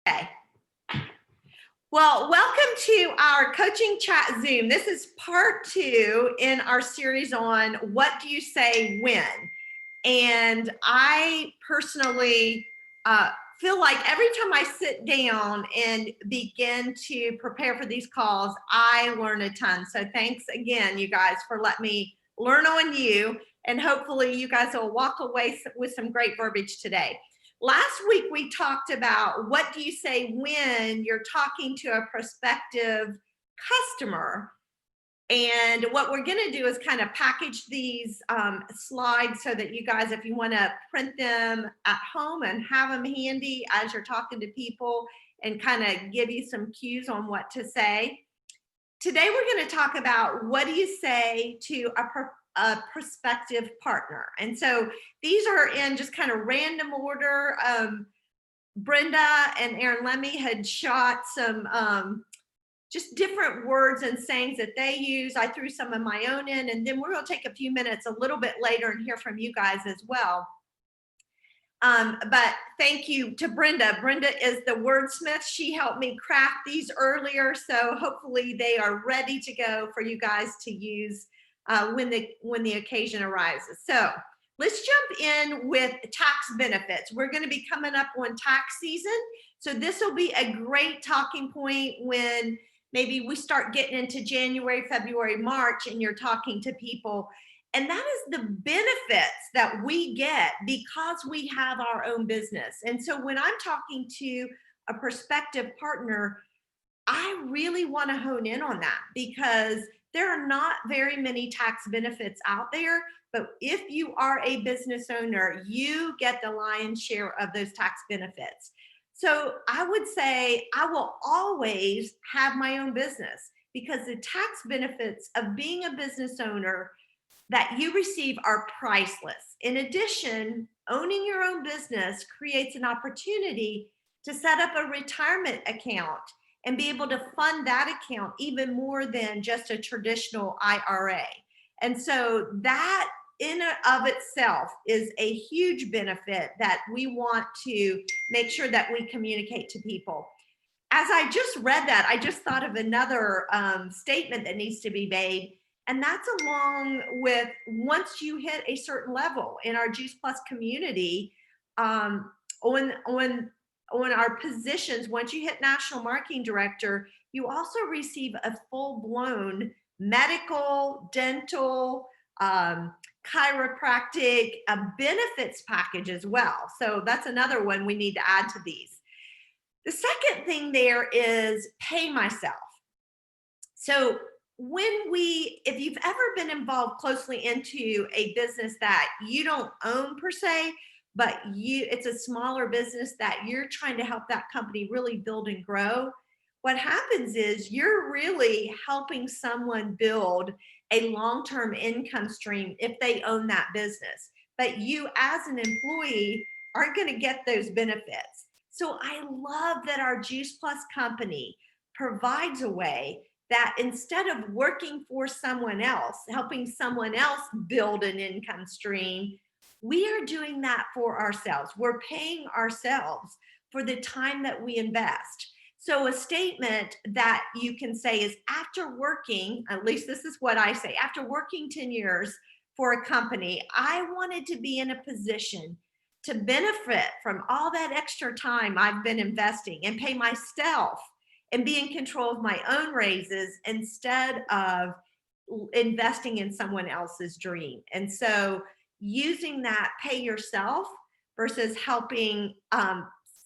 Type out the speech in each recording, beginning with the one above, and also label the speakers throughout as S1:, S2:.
S1: Okay. Well, welcome to our coaching chat Zoom. This is part 2 in our series on what do you say when? And I personally feel like every time I sit down and begin to prepare for these calls, I learn a ton. So thanks again, you guys, for letting me learn on you. And hopefully you guys will walk away with some great verbiage today. Last week, we talked about what do you say when you're talking to a prospective customer. And what we're going to do is kind of package these slides so that you guys, if you want to print them at home and have them handy as you're talking to people and kind of give you some cues on what to say. Today, we're going to talk about what do you say to a prospective partner. And so these are in just kind of random order. Brenda and Aaron Lemmy had shot some just different words and sayings that they use. I threw some of my own in, and then we're going to take a few minutes a little bit later and hear from you guys as well. But thank you to Brenda. Brenda is the wordsmith. She helped me craft these earlier, so hopefully they are ready to go for you guys to use when the occasion arises. So let's jump in with tax benefits. We're going to be coming up on tax season, so this will be a great talking point when maybe we start getting into January, February, March, and you're talking to people. And that is the benefits that we get because we have our own business. And so when I'm talking to a prospective partner, I really want to hone in on that because there are not very many tax benefits out there. But if you are a business owner, you get the lion's share of those tax benefits. So I would say I will always have my own business because the tax benefits of being a business owner that you receive are priceless. In addition, owning your own business creates an opportunity to set up a retirement account and be able to fund that account even more than just a traditional IRA. And so that in and of itself is a huge benefit that we want to make sure that we communicate to people. As I just read that, I just thought of another statement that needs to be made. And that's along with once you hit a certain level in our Juice Plus community, on our positions, once you hit National Marketing Director, you also receive a full-blown medical, dental, chiropractic benefits package as well. So that's another one we need to add to these. The second thing there is pay myself. So if you've ever been involved closely into a business that you don't own per se, but it's a smaller business that you're trying to help that company really build and grow, what happens is you're really helping someone build a long-term income stream if they own that business. But you as an employee aren't going to get those benefits. So I love that our Juice Plus company provides a way that instead of working for someone else, helping someone else build an income stream, we are doing that for ourselves. We're paying ourselves for the time that we invest. So a statement that you can say is after working, at least this is what I say, after working 10 years for a company, I wanted to be in a position to benefit from all that extra time I've been investing and pay myself and be in control of my own raises instead of investing in someone else's dream. And so using that pay yourself versus helping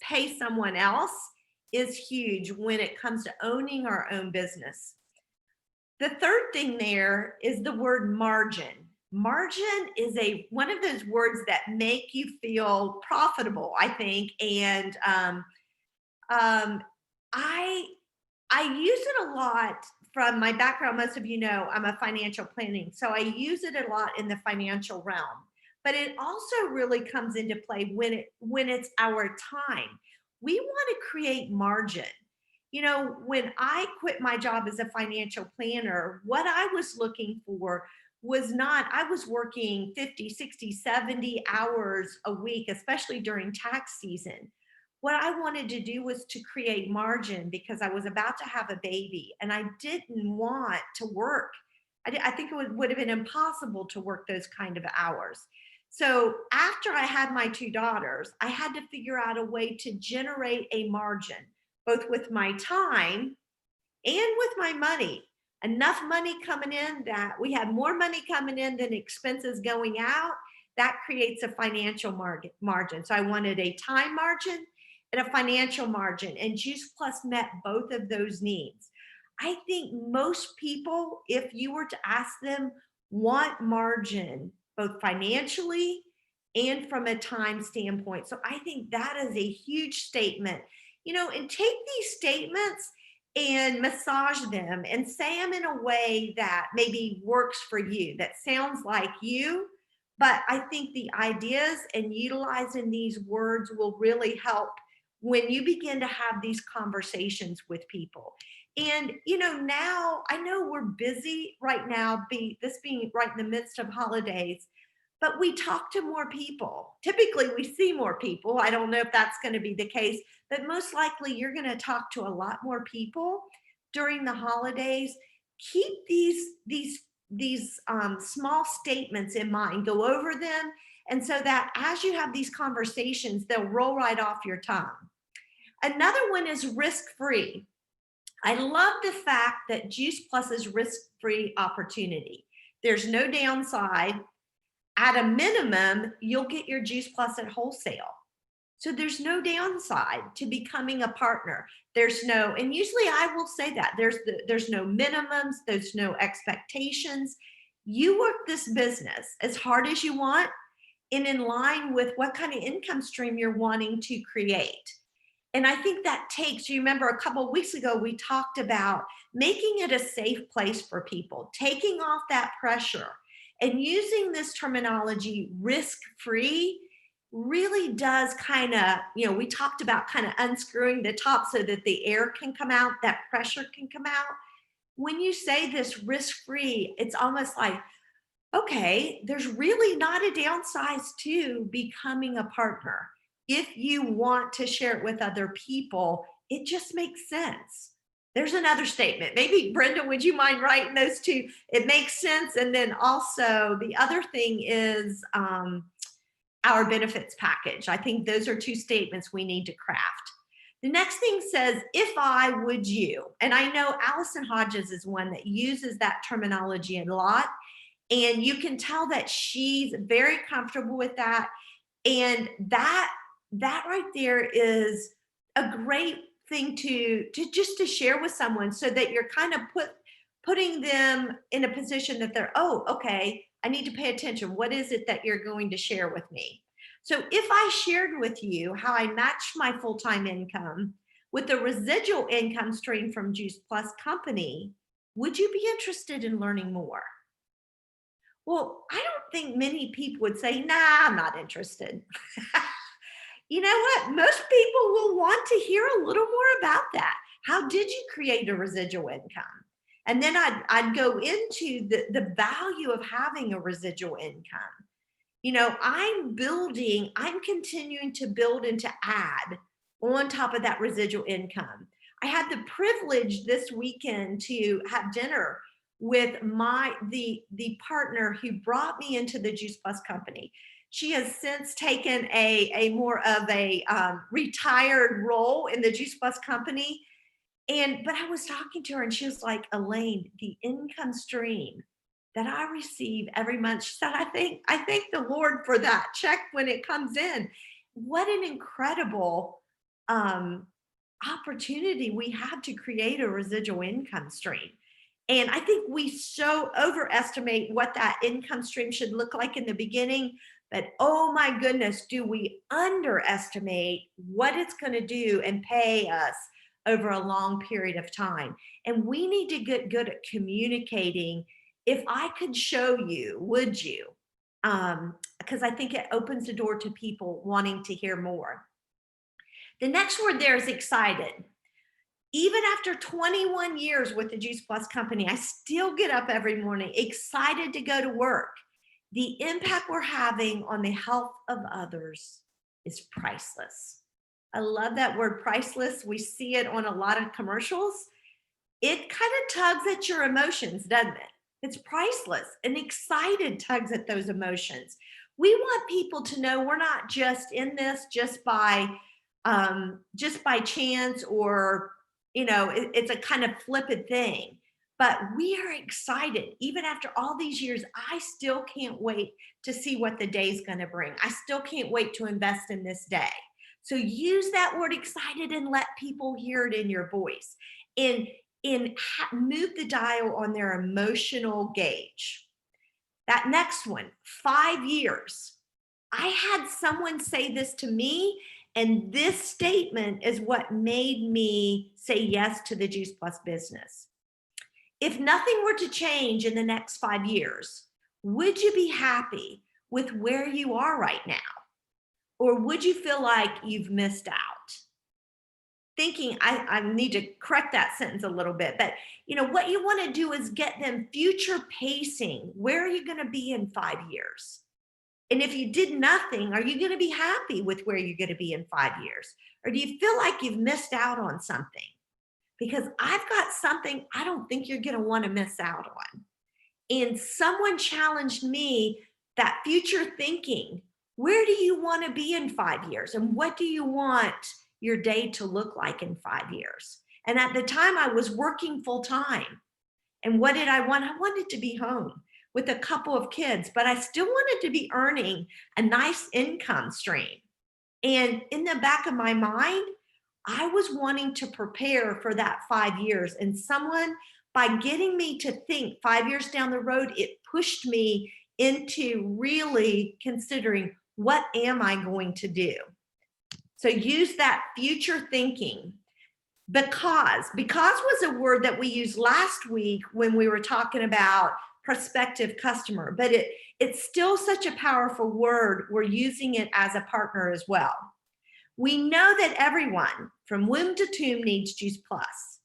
S1: pay someone else is huge when it comes to owning our own business. The third thing there is the word margin. Margin is one of those words that make you feel profitable, I think, and I use it a lot from my background. Most of you know I'm a financial planning, so I use it a lot in the financial realm. But it also really comes into play when it's our time. We want to create margin. You know, when I quit my job as a financial planner, what I was looking for was not, I was working 50, 60, 70 hours a week, especially during tax season. what I wanted to do was to create margin because I was about to have a baby and I didn't want to work. I think it would have been impossible to work those kind of hours. So after I had my two daughters, I had to figure out a way to generate a margin, both with my time and with my money. Enough money coming in that we had more money coming in than expenses going out. That creates a financial margin. So I wanted a time margin and a financial margin, and Juice Plus met both of those needs. I think most people, if you were to ask them, want margin both financially and from a time standpoint. So I think that is a huge statement. And take these statements and massage them and say them in a way that maybe works for you, that sounds like you. But I think the ideas and utilizing these words will really help when you begin to have these conversations with people. And now I know we're busy right now, this being right in the midst of holidays, but we talk to more people. Typically, we see more people. I don't know if that's going to be the case, but most likely you're going to talk to a lot more people during the holidays. Keep these small statements in mind. Go over them, and so that as you have these conversations, they'll roll right off your tongue. Another one is risk-free. I love the fact that Juice Plus is risk-free opportunity. There's no downside. At a minimum, you'll get your Juice Plus at wholesale. So there's no downside to becoming a partner. And usually I will say that there's no minimums, there's no expectations. You work this business as hard as you want and in line with what kind of income stream you're wanting to create. And I think that you remember a couple of weeks ago, we talked about making it a safe place for people, taking off that pressure and using this terminology risk-free really does we talked about kind of unscrewing the top so that the air can come out, that pressure can come out. When you say this risk-free, it's almost like, okay, there's really not a downside to becoming a partner. If you want to share it with other people, it just makes sense. There's another statement. Maybe Brenda, would you mind writing those two? It makes sense. And then also the other thing is our benefits package. I think those are two statements we need to craft. The next thing says, if I, would you? And I know Allison Hodges is one that uses that terminology a lot. And you can tell that she's very comfortable with that. And that right there is a great thing to just to share with someone, so that you're kind of putting them in a position that they're, oh, okay, I need to pay attention. What is it that you're going to share with me? So if I shared with you how I matched my full-time income with a residual income stream from Juice Plus Company, would you be interested in learning more? Well, I don't think many people would say, nah, I'm not interested. You know what? Most people will want to hear a little more about that. How did you create a residual income? And then I'd go into the value of having a residual income. I'm continuing to build and to add on top of that residual income. I had the privilege this weekend to have dinner with the partner who brought me into the Juice Plus Company. She has since taken a more of a retired role in the Juice Plus Company. But I was talking to her and she was like, Elaine, the income stream that I receive every month, she said, I thank the Lord for that check when it comes in. What an incredible opportunity we have to create a residual income stream. And I think we so overestimate what that income stream should look like in the beginning, but oh my goodness, do we underestimate what it's going to do and pay us over a long period of time. And we need to get good at communicating. If I could show you, would you? Because I think it opens the door to people wanting to hear more. The next word there is excited. Even after 21 years with the Juice Plus Company, I still get up every morning excited to go to work. The impact we're having on the health of others is priceless. I love that word priceless. We see it on a lot of commercials. It kind of tugs at your emotions, doesn't it? It's priceless and excited tugs at those emotions. We want people to know we're not just in this just by chance, or it's a kind of flippant thing. But we are excited. Even after all these years, I still can't wait to see what the day's going to bring. I still can't wait to invest in this day. So use that word excited and let people hear it in your voice. And move the dial on their emotional gauge. That next one, 5 years. I had someone say this to me, and this statement is what made me say yes to the Juice Plus business. If nothing were to change in the next 5 years, would you be happy with where you are right now? Or would you feel like you've missed out? Thinking, I need to correct that sentence a little bit, but what you want to do is get them future pacing. Where are you going to be in 5 years? And if you did nothing, are you going to be happy with where you're going to be in 5 years? Or do you feel like you've missed out on something? Because I've got something I don't think you're going to want to miss out on. And someone challenged me that future thinking. Where do you want to be in 5 years? And what do you want your day to look like in 5 years? And at the time I was working full time. And what did I want? I wanted to be home with a couple of kids, but I still wanted to be earning a nice income stream. And in the back of my mind, I was wanting to prepare for that 5 years. And someone, by getting me to think 5 years down the road, it pushed me into really considering, what am I going to do? So use that future thinking. Because was a word that we used last week when we were talking about prospective customer, but it's still such a powerful word. We're using it as a partner as well. We know that everyone from womb to tomb needs Juice Plus.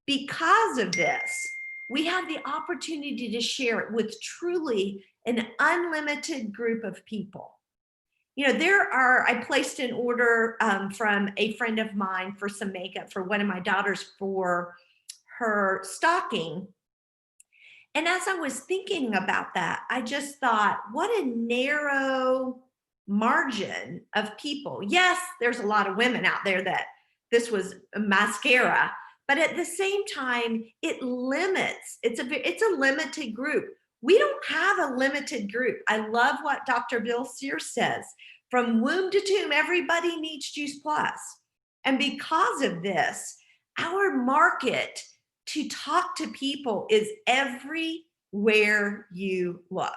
S1: Because of this, we have the opportunity to share it with truly an unlimited group of people. I placed an order from a friend of mine for some makeup for one of my daughters for her stocking. And as I was thinking about that, I just thought, what a narrow margin of people. Yes, there's a lot of women out there that this was a mascara, but at the same time, it limits. It's a limited group. We don't have a limited group. I love what Dr. Bill Sears says. From womb to tomb, everybody needs Juice Plus. And because of this, our market to talk to people is everywhere you look.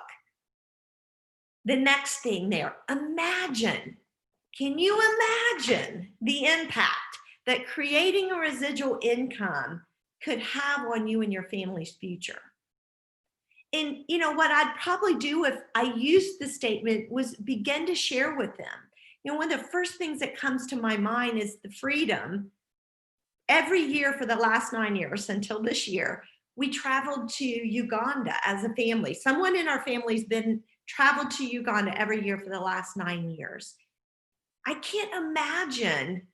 S1: The next thing there, imagine. Can you imagine the impact that creating a residual income could have on you and your family's future? And what I'd probably do if I used the statement was begin to share with them. One of the first things that comes to my mind is the freedom. Every year for the last 9 years until this year, we traveled to Uganda as a family. Someone in our family's been traveled to Uganda every year for the last 9 years. I can't imagine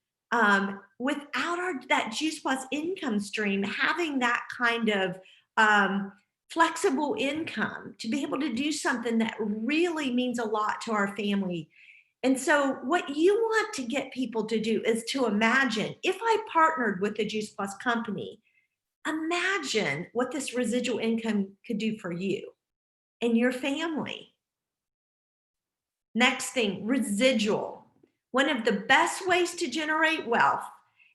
S1: without that Juice Plus income stream, having that kind of flexible income to be able to do something that really means a lot to our family. And so what you want to get people to do is to imagine, if I partnered with the Juice Plus company, imagine what this residual income could do for you and your family. Next thing, residual. One of the best ways to generate wealth.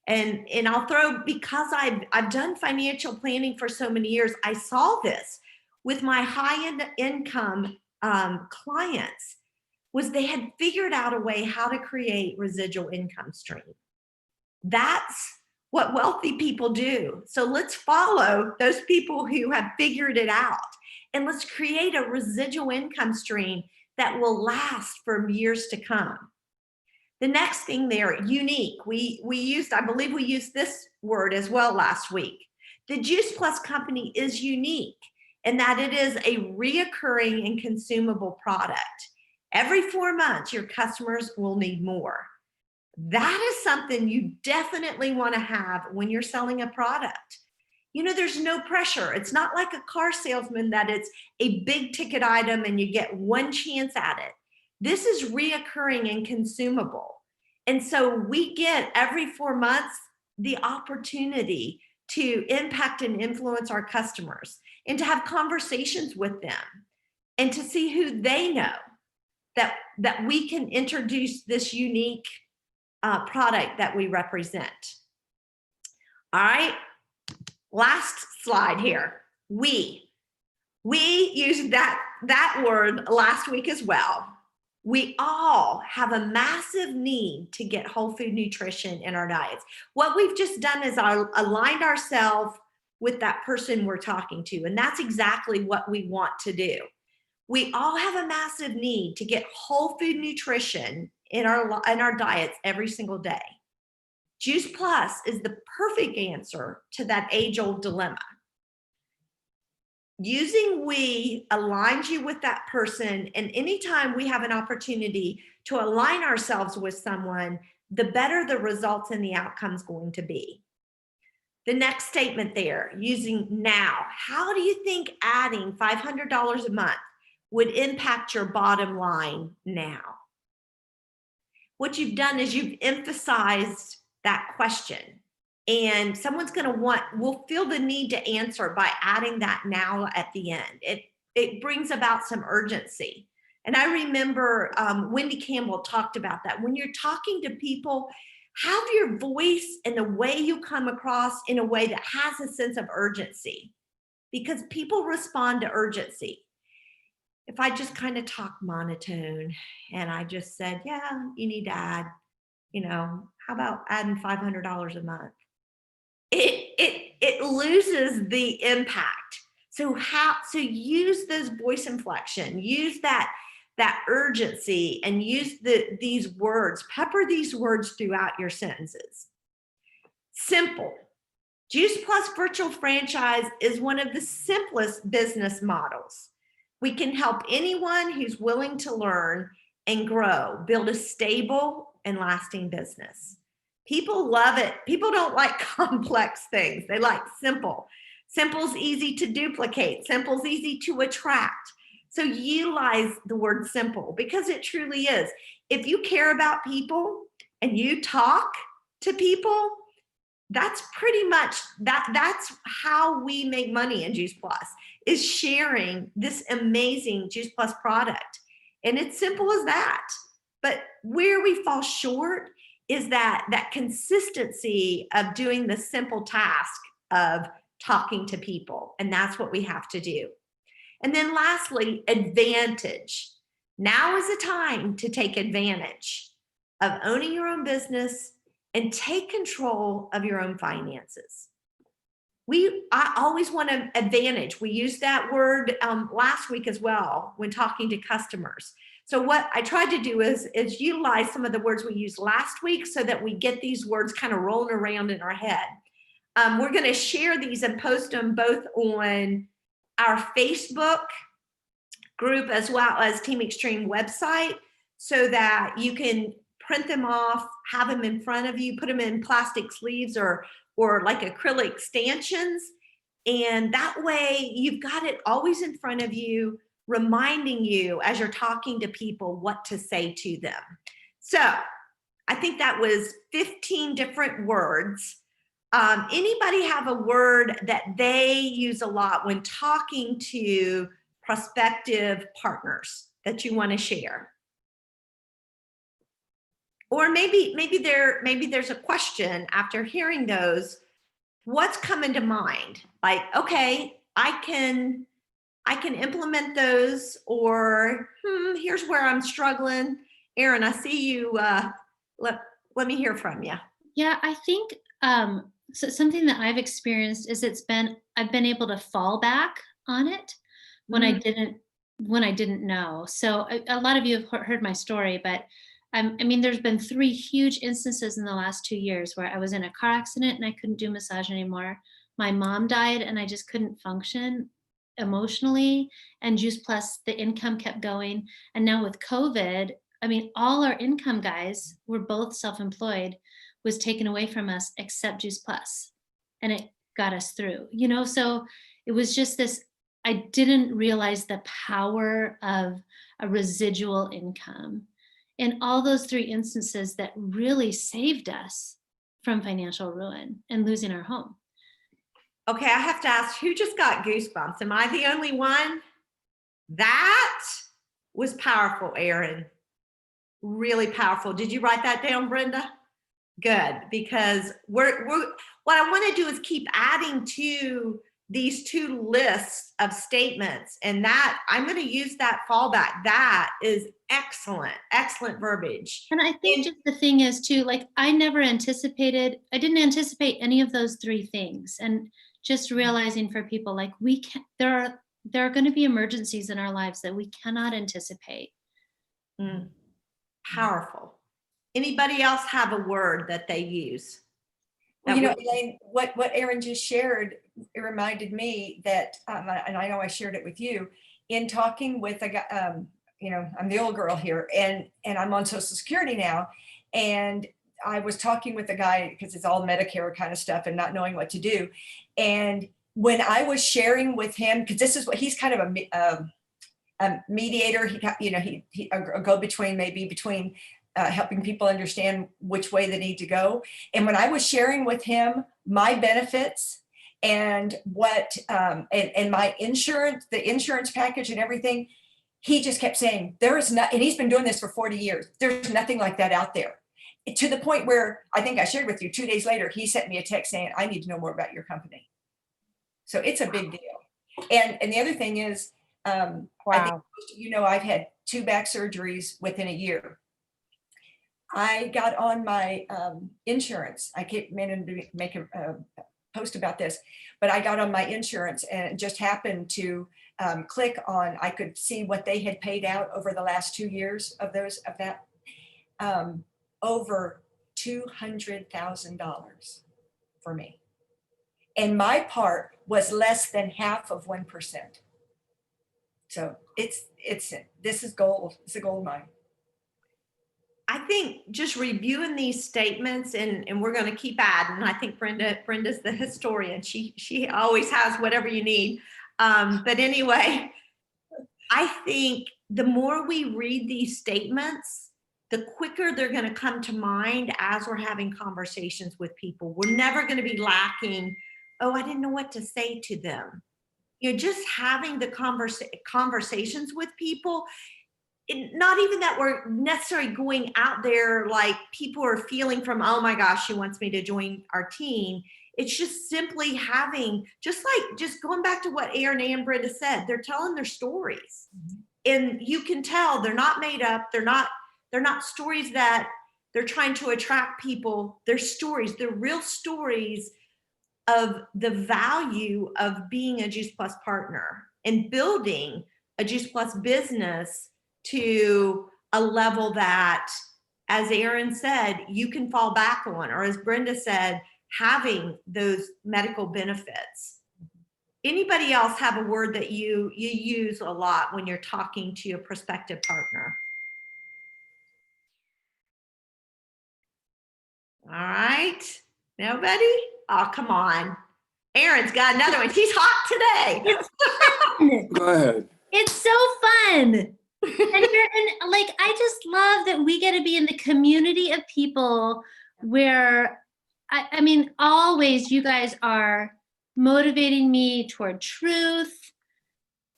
S1: And I'll throw, because I've done financial planning for so many years, I saw this with my high-end income clients, was they had figured out a way how to create residual income stream. That's what wealthy people do. So let's follow those people who have figured it out, and let's create a residual income stream that will last for years to come. The next thing there, unique. I believe we used this word as well last week. The Juice Plus company is unique in that it is a reoccurring and consumable product. Every 4 months, your customers will need more. That is something you definitely want to have when you're selling a product. There's no pressure. It's not like a car salesman that it's a big ticket item and you get one chance at it. This is reoccurring and consumable. And so we get every 4 months the opportunity to impact and influence our customers and to have conversations with them and to see who they know that we can introduce this unique product that we represent. All right. Last slide here. We used that word last week as well. We all have a massive need to get whole food nutrition in our diets. What we've just done is aligned ourselves with that person we're talking to, and that's exactly what we want to do. We all have a massive need to get whole food nutrition in our diets every single day. Juice Plus is the perfect answer to that age-old dilemma. Using We aligns you with that person, and anytime we have an opportunity to align ourselves with someone, the better the results and the outcome's going to be. The next statement there, using Now. How do you think adding $500 a month would impact your bottom line now? What you've done is you've emphasized that question, and someone's will feel the need to answer by adding that now at the end. It brings about some urgency. And I remember Wendy Campbell talked about that. When you're talking to people, have your voice and the way you come across in a way that has a sense of urgency, because people respond to urgency. If I just kind of talk monotone and I just said, yeah, you need to add, how about adding $500 a month? It loses the impact. So use this voice inflection, use that urgency, and use these words, pepper these words throughout your sentences. Simple. Juice Plus Virtual Franchise is one of the simplest business models. We can help anyone who's willing to learn and grow, build a stable and lasting business. People love it. People don't like complex things. They like simple. Simple's easy to duplicate. Simple's easy to attract. So utilize the word simple, because it truly is. If you care about people and you talk to people, that's pretty much that's how we make money in Juice Plus, is sharing this amazing Juice Plus product. And it's simple as that. But where we fall short is that consistency of doing the simple task of talking to people. And that's what we have to do. And then lastly, advantage. Now is the time to take advantage of owning your own business and take control of your own finances. I always want an advantage. We used that word last week as well when talking to customers. So what I tried to do is utilize some of the words we used last week so that we get these words kind of rolling around in our head. We're going to share these and post them both on our Facebook group as well as Team Extreme website, so that you can print them off, have them in front of you, put them in plastic sleeves or like acrylic stanchions. And that way you've got it always in front of you, reminding you as you're talking to people what to say to them. So I think that was 15 different words. Anybody have a word that they use a lot when talking to prospective partners that you want to share? Or maybe there's a question after hearing those. What's coming to mind? Like, okay, I can implement those, or here's where I'm struggling. Erin, I see you. Let me hear from you.
S2: Yeah, I think so something that I've experienced is I've been able to fall back on it when I didn't know. So a lot of you have heard my story, but I mean, there's been 3 huge instances in the last 2 years where I was in a car accident and I couldn't do massage anymore. My mom died and I just couldn't function emotionally, and Juice Plus, the income kept going. And now with COVID, I mean, all our income, guys, we're both self-employed, was taken away from us except Juice Plus, and it got us through, so it was just this. I didn't realize the power of a residual income in all those three instances that really saved us from financial ruin and losing our home.
S1: Okay, I have to ask, who just got goosebumps? Am I the only one? That was powerful, Erin. Really powerful. Did you write that down, Brenda? Good, because we're what I want to do is keep adding to these two lists of statements, and that I'm going to use that fallback. That is excellent, excellent verbiage.
S2: And I think just the thing is too, like I didn't anticipate any of those three things. And just realizing for people, like there are going to be emergencies in our lives that we cannot anticipate.
S1: Powerful. Anybody else have a word that they use?
S3: Well, Elaine, what Erin just shared, it reminded me that, and I know I shared it with you, in talking with a guy, I'm the old girl here, and I'm on Social Security now, and I was talking with a guy because it's all Medicare kind of stuff and not knowing what to do. And when I was sharing with him, because this is what he's kind of a mediator, he a go-between, maybe between helping people understand which way they need to go. And when I was sharing with him my benefits and what and my insurance, the insurance package and everything, he just kept saying, there is not, and he's been doing this for 40 years. There's nothing like that out there. To the point where I think I shared with you 2 days later, he sent me a text saying, I need to know more about your company. So it's a big deal. And the other thing is, I think, I've had 2 back surgeries within a year. I got on my insurance. I keep meaning to make a post about this, but I got on my insurance and just happened to click on, I could see what they had paid out over the last 2 years of that, over $200,000 for me. And my part was less than half of 1%. So this is gold. It's a gold mine.
S1: I think just reviewing these statements, and we're going to keep adding. I think Brenda's the historian. She always has whatever you need. But anyway, I think the more we read these statements, the quicker they're going to come to mind as we're having conversations with people. We're never going to be lacking, oh, I didn't know what to say to them. Just having the conversations with people, not even that we're necessarily going out there like people are feeling from, oh my gosh, she wants me to join our team. It's just simply having, just going back to what Erin and Brenda said, they're telling their stories. Mm-hmm. And you can tell they're not made up. They're not stories that they're trying to attract people. They're stories, they're real stories of the value of being a Juice Plus partner and building a Juice Plus business to a level that, as Erin said, you can fall back on, or as Brenda said, having those medical benefits. Anybody else have a word that you use a lot when you're talking to your prospective partner? All right, nobody? Oh, come on. Erin's got another one. She's hot today.
S2: It's fun.
S4: Go ahead.
S2: It's so fun. and like, I just love that we get to be in the community of people where, I mean, always you guys are motivating me toward truth,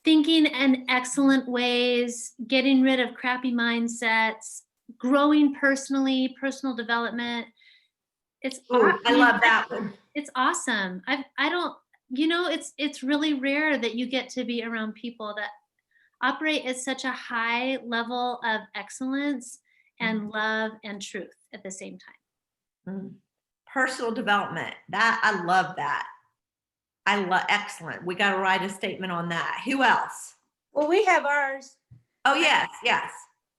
S2: thinking in excellent ways, getting rid of crappy mindsets, growing personally, personal development.
S1: I love that one.
S2: It's awesome. It's really rare that you get to be around people that operate at such a high level of excellence and love and truth at the same time.
S1: Personal development. I love that. Excellent. We got to write a statement on that. Who else?
S5: Well, we have ours.
S1: Oh, yes.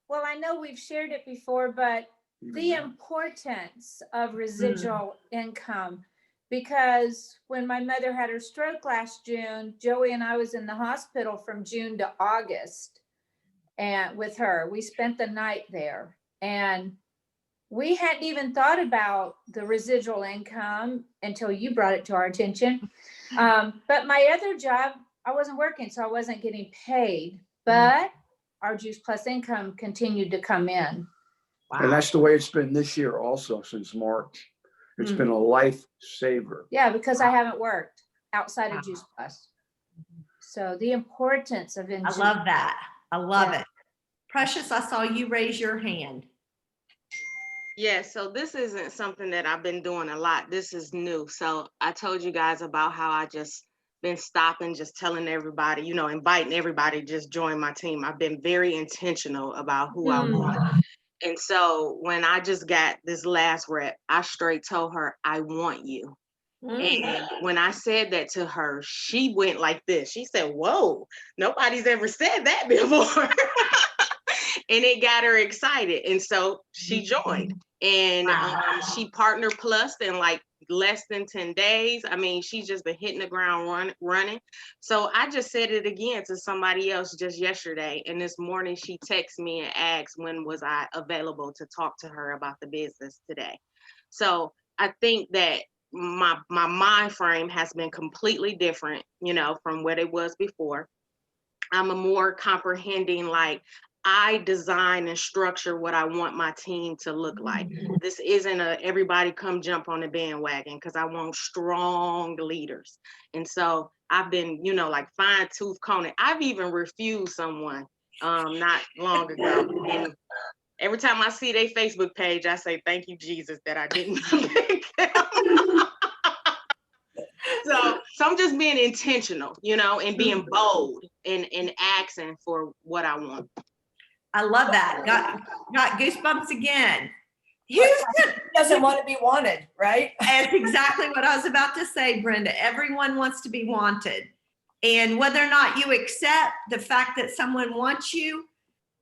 S5: Well, I know we've shared it before, but the importance of residual income, because when my mother had her stroke last June, Joey and I was in the hospital from June to August. and with her. We spent the night there, and we hadn't even thought about the residual income until you brought it to our attention. But my other job, I wasn't working, so I wasn't getting paid, but our Juice Plus income continued to come in.
S4: And that's the way it's been this year also since March. It's been a lifesaver.
S5: Yeah, because I haven't worked outside
S1: Wow.
S5: of Juice Plus. So the importance of
S1: I love that. I love it. Precious, I saw you raise your hand.
S6: Yeah, so this isn't something that I've been doing a lot. This is new. So I told you guys about how I just been stopping, just telling everybody, you know, inviting everybody to just join my team. I've been very intentional about who I want. And so when I just got this last rep, I straight told her, I want you. And when I said that to her, she went like this. She said, whoa, nobody's ever said that before. And it got her excited. And so she joined. And she partner plus in like less than 10 days. I mean, she's just been hitting the ground running. So I just said it again to somebody else just yesterday. And this morning she texted me and asked when was I available to talk to her about the business today. So I think that my mind frame has been completely different, you know, from what it was before. I'm a more comprehending, like, I design and structure what I want my team to look like. This isn't a everybody come jump on the bandwagon, because I want strong leaders. And so I've been, you know, like fine tooth comb. I've even refused someone not long ago. And every time I see their Facebook page, I say, thank you, Jesus, that I didn't pick them. So I'm just being intentional, you know, and being bold and asking for what I want.
S1: I love that. Got goosebumps again. Who
S3: Doesn't want to be wanted, right?
S1: That's exactly what I was about to say, Brenda. Everyone wants to be wanted. And whether or not you accept the fact that someone wants you,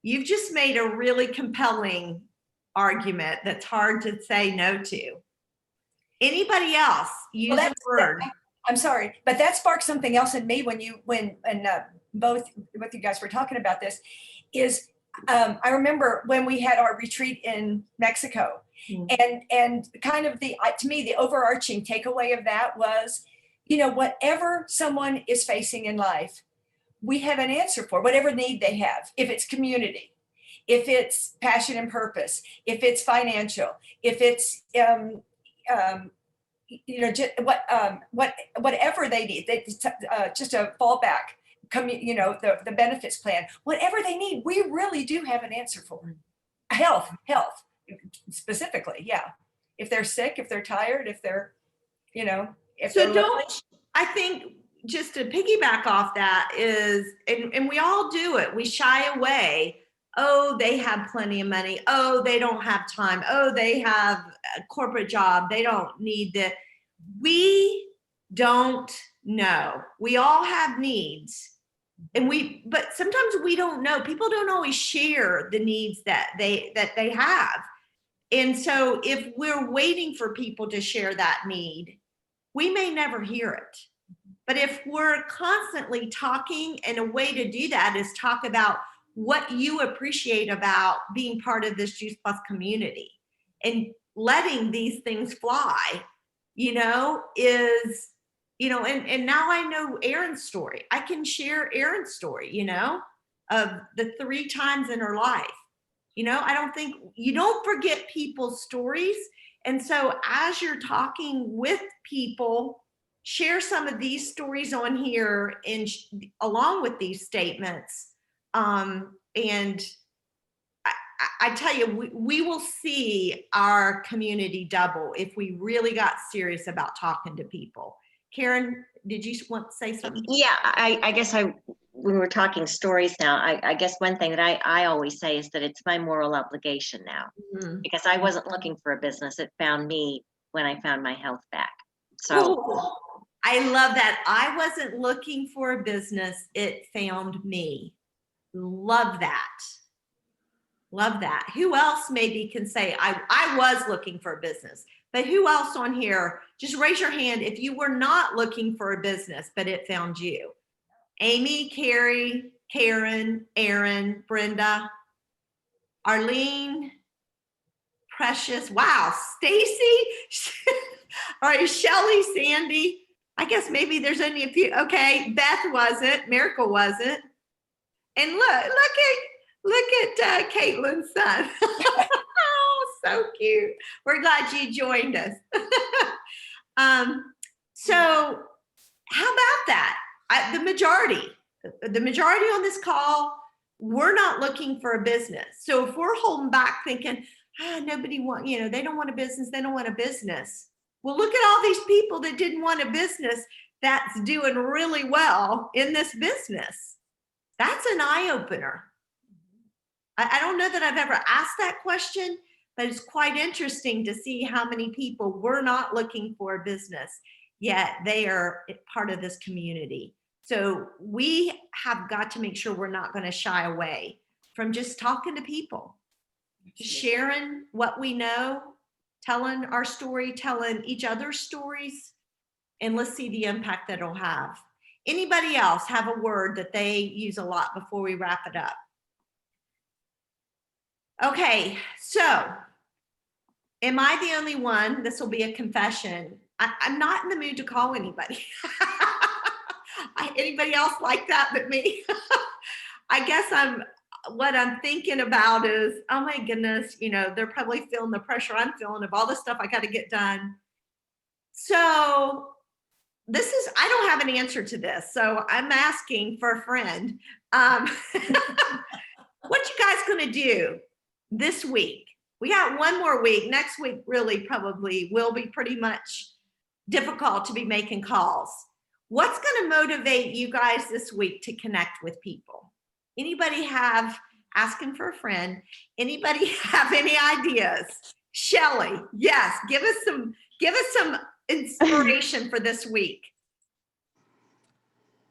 S1: you've just made a really compelling argument that's hard to say no to. Anybody else use a word?
S3: I'm sorry, but that sparked something else in me when both you guys were talking about this. I remember when we had our retreat in Mexico, and kind of to me, the overarching takeaway of that was, you know, whatever someone is facing in life, we have an answer for whatever need they have. If it's community, if it's passion and purpose, if it's financial, if it's you know, just whatever they need, just a fallback. You know, the benefits plan, whatever they need, we really do have an answer for. Health specifically, yeah. If they're sick, if they're tired, if they're, you know,
S1: I think just to piggyback off that is, and we all do it, we shy away. Oh, they have plenty of money. Oh, they don't have time. Oh, they have a corporate job. They don't need that. We don't know. We all have needs. But sometimes we don't know. People don't always share the needs that they have. And so if we're waiting for people to share that need, we may never hear it. But if we're constantly talking, and a way to do that is talk about what you appreciate about being part of this Juice Plus community, and letting these things fly, you know, is, you know, and now I know Erin's story. I can share Erin's story, you know, of the 3 times in her life. You know, I don't think, you don't forget people's stories. And so as you're talking with people, share some of these stories on here and along with these statements. And I tell you, we will see our community double if we really got serious about talking to people. Karen, did you want to say something?
S7: Yeah, I guess when we're talking stories now, I guess one thing that I always say is that it's my moral obligation now, because I wasn't looking for a business. It found me when I found my health back. So
S1: I love that. I wasn't looking for a business. It found me. Love that. Love that. Who else maybe can say, I was looking for a business? But who else on here? Just raise your hand if you were not looking for a business, but it found you. Amy, Carrie, Karen, Aaron, Brenda, Arlene, Precious, wow, Stacy, all right, Shelly, Sandy. I guess maybe there's only a few. Okay, Beth wasn't, Miracle wasn't. And look at Caitlin's son. Oh, so cute. We're glad you joined us. So how about that? The majority on this call, we're not looking for a business. So if we're holding back thinking, nobody want, they don't want a business, they don't want a business. Well, look at all these people that didn't want a business that's doing really well in this business. That's an eye opener. I don't know that I've ever asked that question, but it's quite interesting to see how many people were not looking for a business, yet they are part of this community. So we have got to make sure we're not going to shy away from just talking to people, sharing what we know, telling our story, telling each other's stories, and let's see the impact that it'll have. Anybody else have a word that they use a lot before we wrap it up? Okay, so am I the only one? This will be a confession. I'm not in the mood to call anybody. Anybody else like that but me? I guess what I'm thinking about is, oh my goodness, they're probably feeling the pressure I'm feeling of all the stuff I got to get done. So I don't have an answer to this. So I'm asking for a friend. What you guys gonna do this week? We got one more week. Next week really probably will be pretty much difficult to be making calls. What's gonna motivate you guys this week to connect with people? Anybody asking for a friend? Anybody have any ideas? Shelly, yes, give us some inspiration for this week.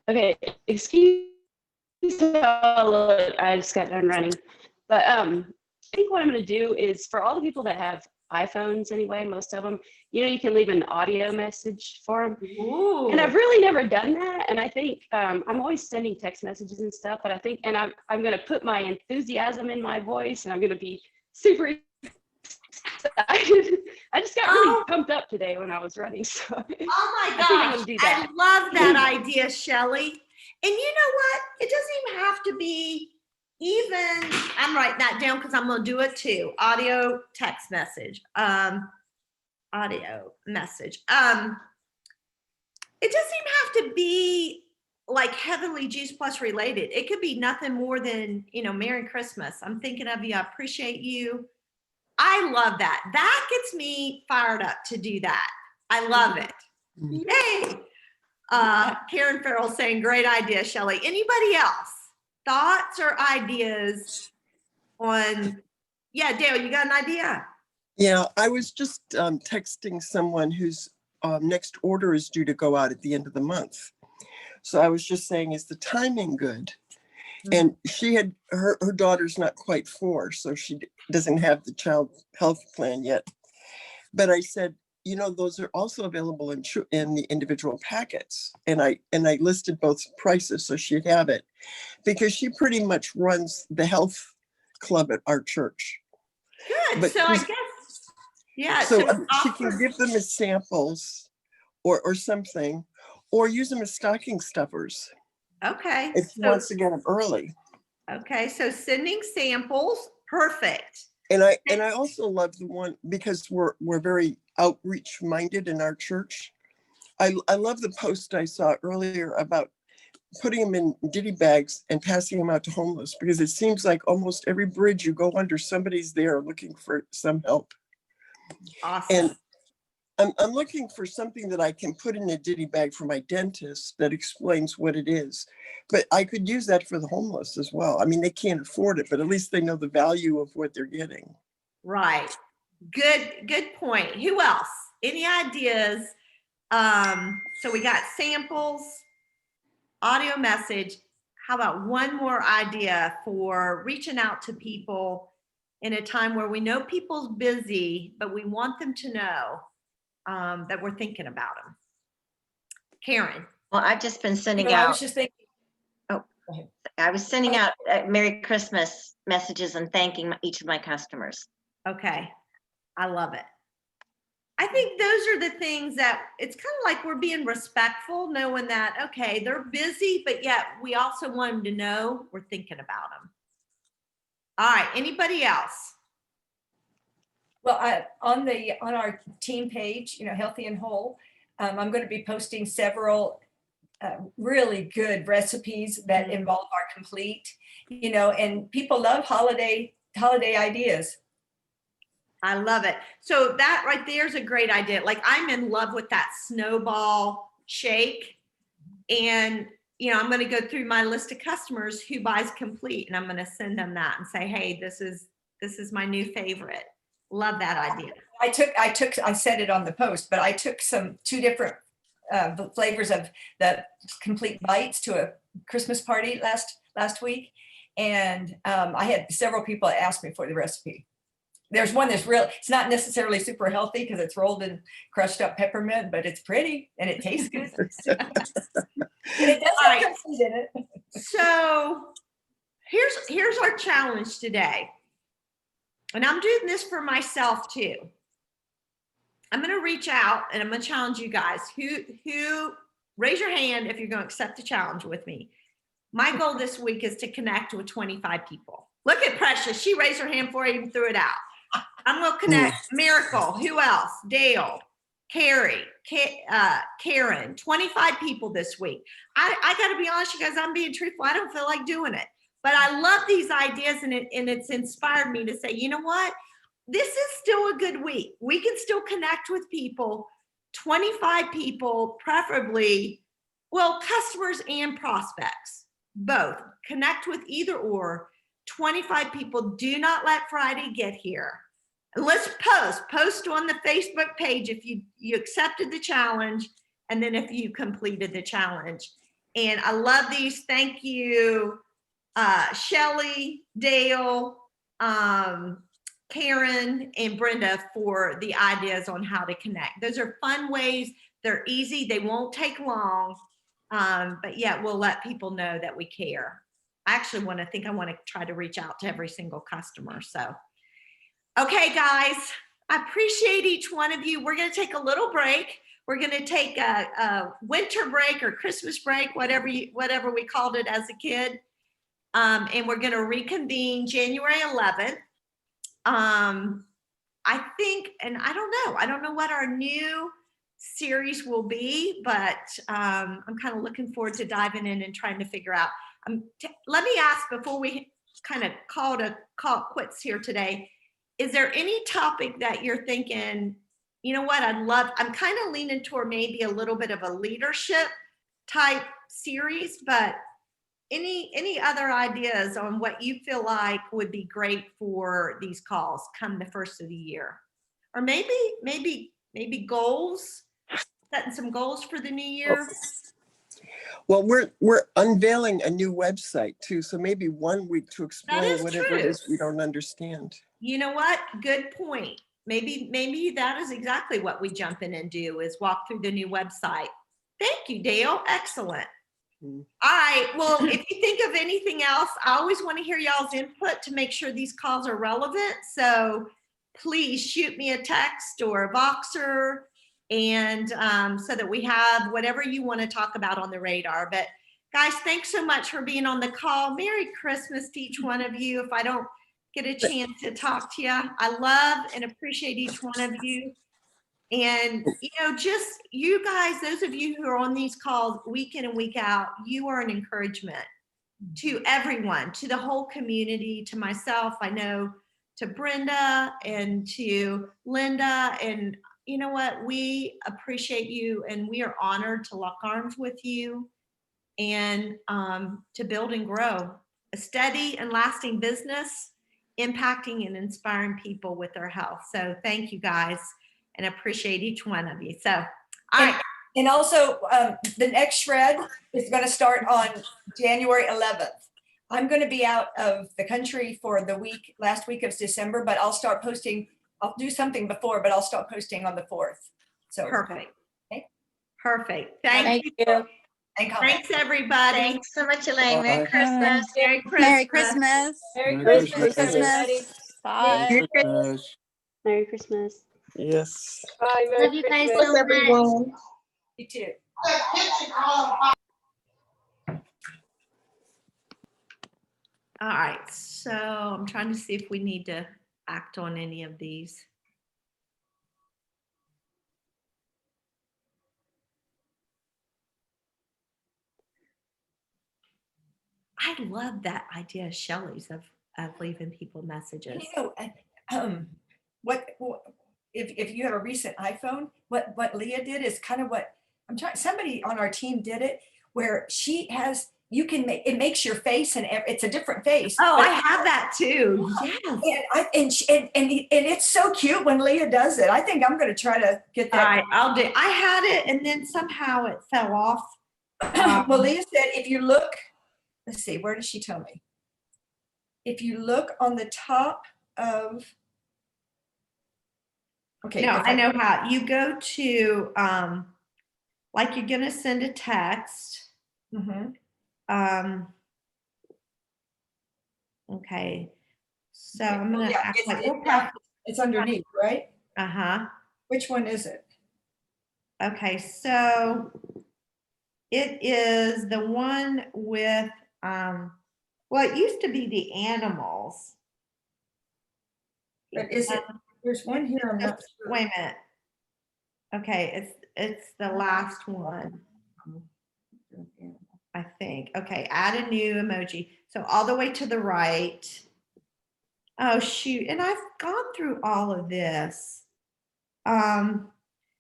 S8: Okay, excuse me, I just got done running. But I think what I'm going to do is, for all the people that have iPhones anyway, most of them, you can leave an audio message for them.
S1: Ooh.
S8: And I've really never done that. And I think I'm always sending text messages and stuff, but I think, and I'm going to put my enthusiasm in my voice, and I'm going to be super excited. I just got really pumped up today when I was running. So
S1: oh my
S8: gosh,
S1: I love that idea, Shelly. And you know what? It doesn't even have to be I'm writing that down because I'm going to do it too. Audio text message. Audio message. It doesn't even have to be like Heavenly Juice Plus related. It could be nothing more than, Merry Christmas. I'm thinking of you. I appreciate you. I love that. That gets me fired up to do that. I love it. Yay. Karen Farrell saying, great idea, Shelly. Anybody else? Thoughts or ideas on, Dale, you got an idea?
S9: Yeah, I was just texting someone whose next order is due to go out at the end of the month. So I was just saying, is the timing good? And she had, her daughter's not quite 4, so she doesn't have the child health plan yet. But I said, those are also available in the individual packets. And I listed both prices so she'd have it, because she pretty much runs the health club at our church.
S1: Good.
S9: But
S1: so I guess,
S9: So she can give them as samples or something, or use them as stocking stuffers.
S1: Okay.
S9: If she wants to get them early.
S1: Okay, so sending samples, perfect.
S9: And I also love the one, because we're very outreach minded in our church. I love the post I saw earlier about putting them in ditty bags and passing them out to homeless, because it seems like almost every bridge you go under, somebody's there looking for some help.
S1: Awesome.
S9: And I'm looking for something that I can put in a ditty bag for my dentist that explains what it is. But I could use that for the homeless as well. I mean, they can't afford it, but at least they know the value of what they're getting.
S1: Right. Good point. Who else? Any ideas? So we got samples, audio message. How about one more idea for reaching out to people in a time where we know people's busy, but we want them to know that we're thinking about them? Karen.
S7: Well, I've just been sending
S3: I
S7: out.
S3: was just thinking,
S7: I was sending out Merry Christmas messages and thanking each of my customers.
S1: Okay, I love it. I think those are the things that it's kind of like we're being respectful, knowing that, okay, they're busy, but yet we also want them to know we're thinking about them. All right, anybody else?
S3: Well, on our team page, Healthy and Whole, I'm going to be posting several really good recipes that involve our complete, and people love holiday ideas.
S1: I love it. So that right there is a great idea. Like I'm in love with that snowball shake. And, I'm going to go through my list of customers who buys complete and I'm going to send them that and say, hey, this is my new favorite. Love that idea.
S3: I said it on the post, but I took two different flavors of the complete bites to a Christmas party last week. And I had several people ask me for the recipe. There's one that's it's not necessarily super healthy because it's rolled in crushed up peppermint, but it's pretty and it tastes good. And it does have cookies in it.
S1: So here's our challenge today. And I'm doing this for myself too. I'm going to reach out and I'm going to challenge you guys. Who raise your hand if you're going to accept the challenge with me. My goal this week is to connect with 25 people. Look at Precious. She raised her hand before I even threw it out. I'm going to connect Miracle. Who else? Dale, Carrie, Karen, 25 people this week. I got to be honest, you guys, I'm being truthful. I don't feel like doing it, but I love these ideas and it's inspired me to say, you know what? This is still a good week. We can still connect with people, 25 people, preferably, well, customers and prospects, both. Connect with either or. 25 people. Do not let Friday get here. And let's post on the Facebook page if you accepted the challenge and then if you completed the challenge. And I love these. Thank you, Shelly, Dale, Karen, and Brenda for the ideas on how to connect. Those are fun ways. They're easy. They won't take long. But yeah, we'll let people know that we care. I actually want to try to reach out to every single customer. So, okay, guys, I appreciate each one of you. We're going to take a little break. We're going to take a winter break or Christmas break, whatever we called it as a kid. And we're going to reconvene January 11th. I think, and I don't know what our new series will be, but I'm kind of looking forward to diving in and trying to figure out. Let me ask before we kind of call it quits here today. Is there any topic that you're thinking, you know what, I'm kind of leaning toward maybe a little bit of a leadership type series, but any other ideas on what you feel like would be great for these calls come the first of the year? Or maybe goals, setting some goals for the new year?
S9: Well, we're unveiling a new website too, so maybe 1 week to explain whatever
S1: true.
S9: it is we don't understand.
S1: You know what? Good point. Maybe that is exactly what we jump in and do is walk through the new website. Thank you, Dale. Excellent. All right. Well, if you think of anything else, I always want to hear y'all's input to make sure these calls are relevant. So please shoot me a text or a Voxer, and so that we have whatever you want to talk about on the radar. But guys, thanks so much for being on the call. Merry Christmas to each one of you. If I don't get a chance to talk to you, I love and appreciate each one of you. And, just you guys, those of you who are on these calls week in and week out, you are an encouragement to everyone, to the whole community, to myself, I know, to Brenda and to Linda. And you know what? We appreciate you and we are honored to lock arms with you and to build and grow a steady and lasting business, impacting and inspiring people with their health. So thank you guys and appreciate each one of you. So, all right.
S3: And also the next shred is going to start on January 11th. I'm going to be out of the country for the last week of December, but I'll start posting. I'll do something before, but I'll start posting on the 4th. So
S1: Perfect.
S3: Okay.
S1: Perfect. Thank you.
S5: you.
S3: And comments.
S1: Thanks, everybody.
S7: Thanks so much, Elaine. Merry
S4: Bye.
S7: Christmas.
S1: Merry Christmas.
S10: Merry Christmas.
S5: Merry
S4: Merry
S5: Christmas,
S4: Christmas.
S5: everybody.
S10: Bye.
S4: Merry Christmas.
S8: Merry Christmas.
S9: Yes.
S5: Bye, Merry
S2: Love you guys
S5: Christmas.
S2: so much.
S3: You too.
S1: All right, so I'm trying to see if we need to act on any of these. I love that idea, Shelley's, of leaving people messages.
S3: You know, if you have a recent iPhone, what Leah did is kind of what I'm trying. Somebody on our team did it, where she has, you can make it, makes your face and it's a different face.
S1: Oh,
S3: but-
S1: I have that too. Yes.
S3: and it's so cute when Leah does it. I think I'm going to try to get
S1: All
S3: that.
S1: right, I'll do. I had it and then somehow it fell off.
S3: Well, Leah said, if you look, let's see, where does she tell me? If you look on the top of, okay.
S1: No,
S3: if
S1: I know how. You go to, like you're gonna send a text.
S3: Mhm.
S1: Okay. So I'm gonna
S3: Yeah,
S1: act like,
S3: it's underneath, right?
S1: uh-huh.
S3: Which one is it?
S1: Okay, so it is the one with, well, it used to be the animals.
S3: But is it, there's one here, I'm not sure.
S1: Wait a minute. Okay, it's the last one, I think. Okay, add a new emoji. So all the way to the right. Oh, shoot. And I've gone through all of this. And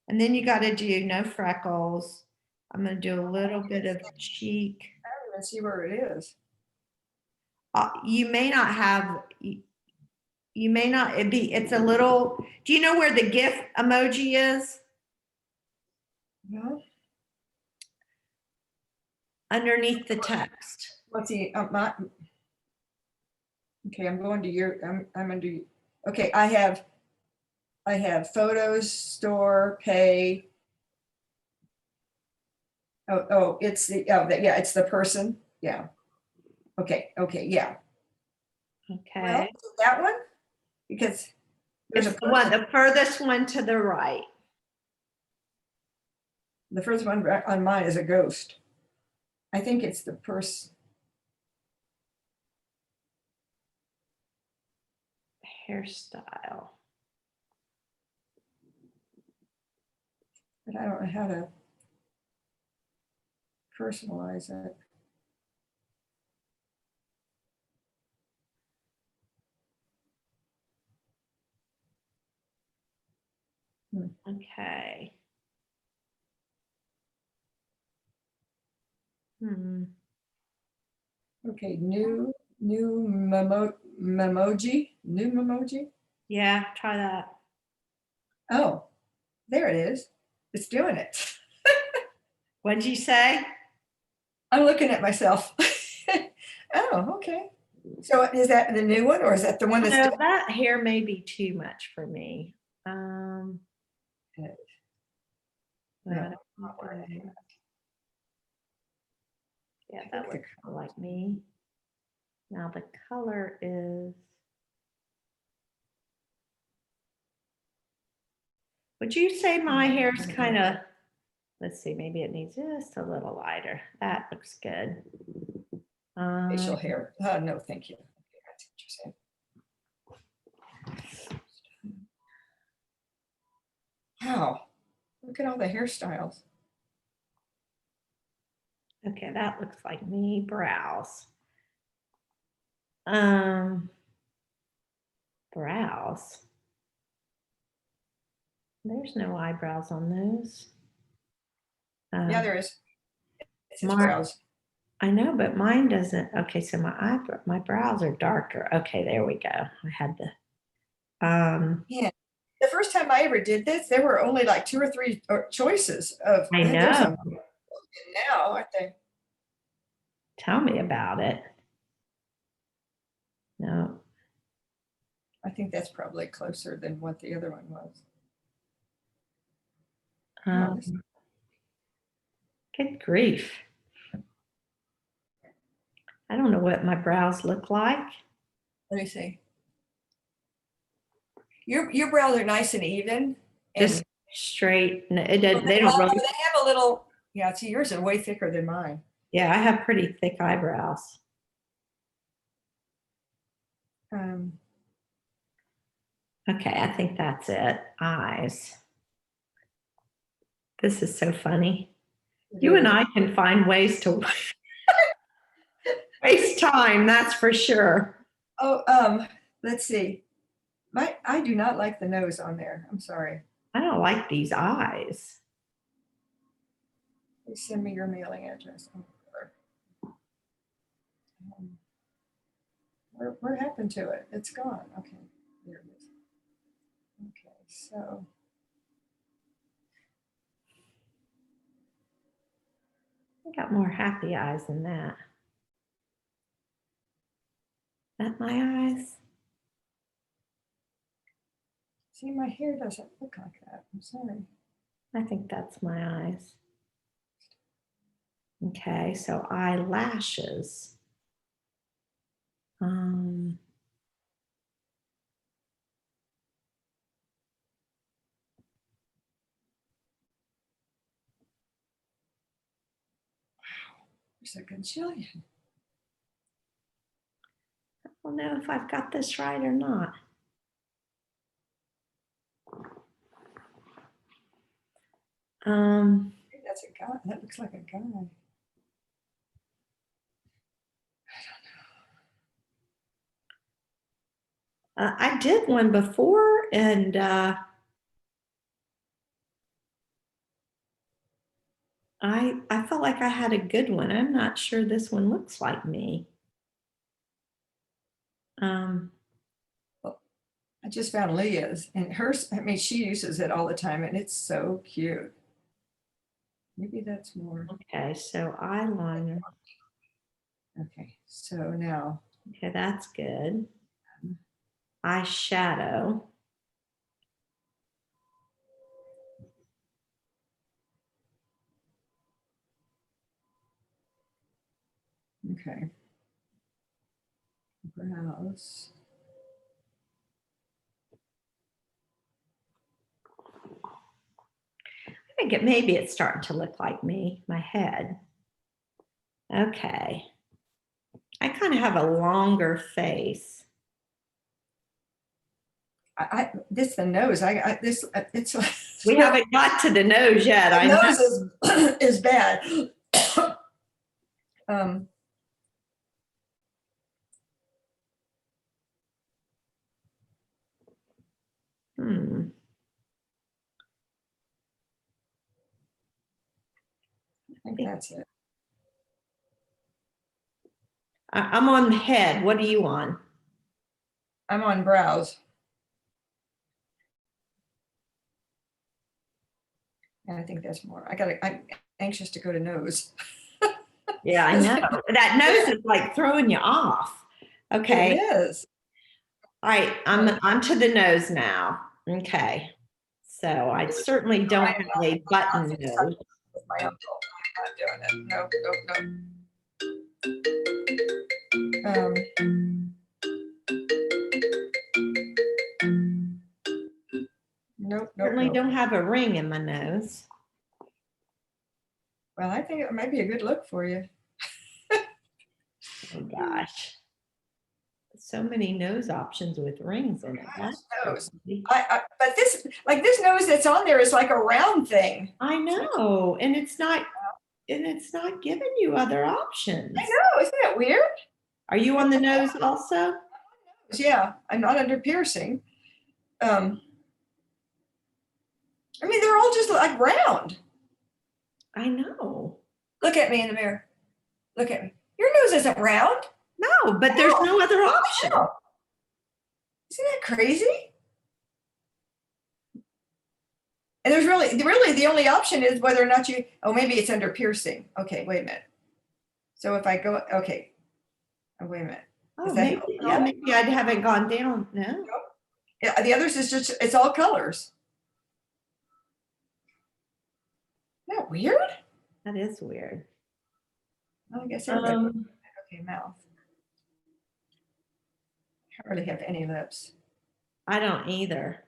S1: then you got to do no freckles. I'm going to do a little bit of cheek.
S3: I don't even see where it is.
S1: You may not have, you may not, it's a little, do you know where the GIF emoji is?
S3: No.
S1: Underneath the text.
S3: Let's see, okay, I'm going to your, I'm under, okay, I have photos, store, pay. Oh, it's the, yeah, it's the person, yeah. Okay, yeah. Well,
S1: Okay.
S3: is it that one? Because there's
S1: It's
S3: a
S1: the one,
S3: person,
S1: the furthest one to the right.
S3: the first one on mine is a ghost. I think it's the person.
S1: Hairstyle.
S3: But I don't know how to personalize it.
S1: Okay. Hmm.
S3: Okay, new memoji, new memoji.
S1: Yeah, try that.
S3: Oh, there it is. It's doing it.
S1: What'd you say?
S3: I'm looking at myself. Oh, okay. So is that the new one or is that the one that's?
S1: No, that hair may be too much for me.
S3: Okay.
S1: But- Yeah, that looks more like me. Now the color is. Would you say my hair's kind of, let's see, maybe it needs just a little lighter. That looks good.
S3: Facial hair. No, thank you. Okay, that's interesting. Wow, look at all the hairstyles.
S1: Okay, that looks like me. Brows. Brows. There's no eyebrows on those.
S3: Yeah, there is. It's his
S1: Mark.
S3: brows.
S1: I know, but mine doesn't. Okay, so my brows are darker. Okay, there we go. I had the.
S3: The first time I ever did this, there were only like 2 or 3 choices of.
S1: I
S3: there's
S1: know.
S3: now, aren't they?
S1: Tell me about it. No.
S3: I think that's probably closer than what the other one was.
S1: Good grief. I don't know what my brows look like.
S3: Let me see. Your brows are nice and even. And
S1: Just straight. They
S3: well,
S1: don't really.
S3: they have a little, yeah, see, yours are way thicker than mine.
S1: Yeah, I have pretty thick eyebrows. Okay, I think that's it. Eyes. This is so funny. You and I can find ways to waste time, that's for sure.
S3: Oh, let's see. I do not like the nose on there. I'm sorry.
S1: I don't like these eyes.
S3: Please send me your mailing address. What happened to it? It's gone. Okay, there it is. Okay, so.
S1: I got more happy eyes than that. That my eyes?
S3: See, my hair doesn't look like that. I'm sorry.
S1: I think that's my eyes. Okay, so eyelashes.
S3: There's a gajillion.
S1: I don't know if I've got this right or not.
S3: That's a guy. That looks like a guy.
S1: I did one before, and I felt like I had a good one. I'm not sure this one looks like me.
S3: I just found Leah's, and hers, I mean, she uses it all the time, and it's so cute. Maybe that's more.
S1: Okay, so eyeliner.
S3: Okay, so now.
S1: Okay, that's good. Eyeshadow.
S3: Okay. Brows.
S1: I think maybe it's starting to look like me, my head. Okay. I kind of have a longer face.
S3: This the nose. It's.
S1: We haven't got to the nose yet.
S3: The
S1: I know.
S3: nose is bad. I think that's it.
S1: I'm on the head. What are you on?
S3: I'm on brows. And I think that's more. I'm anxious to go to nose.
S1: Yeah, I know. That nose is like throwing you off. Okay.
S3: It is.
S1: All right, I'm to the nose now. Okay. So I certainly don't have a button nose.
S3: With my uncle. I'm not doing it. Nope.
S1: Certainly don't have a ring in my nose.
S3: Well, I think it might be a good look for you.
S1: Oh gosh. So many nose options with rings in it. That's
S3: Nose.
S1: crazy.
S3: But this nose that's on there is like a round thing.
S1: I know, and it's not giving you other options.
S3: I know, isn't it weird?
S1: Are you on the nose also?
S3: Yeah, I'm not under piercing. I mean, they're all just like round.
S1: I know.
S3: Look at me in the mirror. Look at me. Your nose isn't round.
S1: No, but there's no other option.
S3: No. Isn't that crazy? And there's really the only option is whether or not you, maybe it's under piercing. Okay, wait a minute. So if I go, okay. Oh, wait a minute.
S1: Oh, maybe, yeah, maybe I haven't gone down. No.
S3: Yeah, the others is just, it's all colors. Isn't that weird?
S1: That is weird.
S3: Well, I guess everybody. Okay, mouth. I don't really have any lips.
S1: I don't either.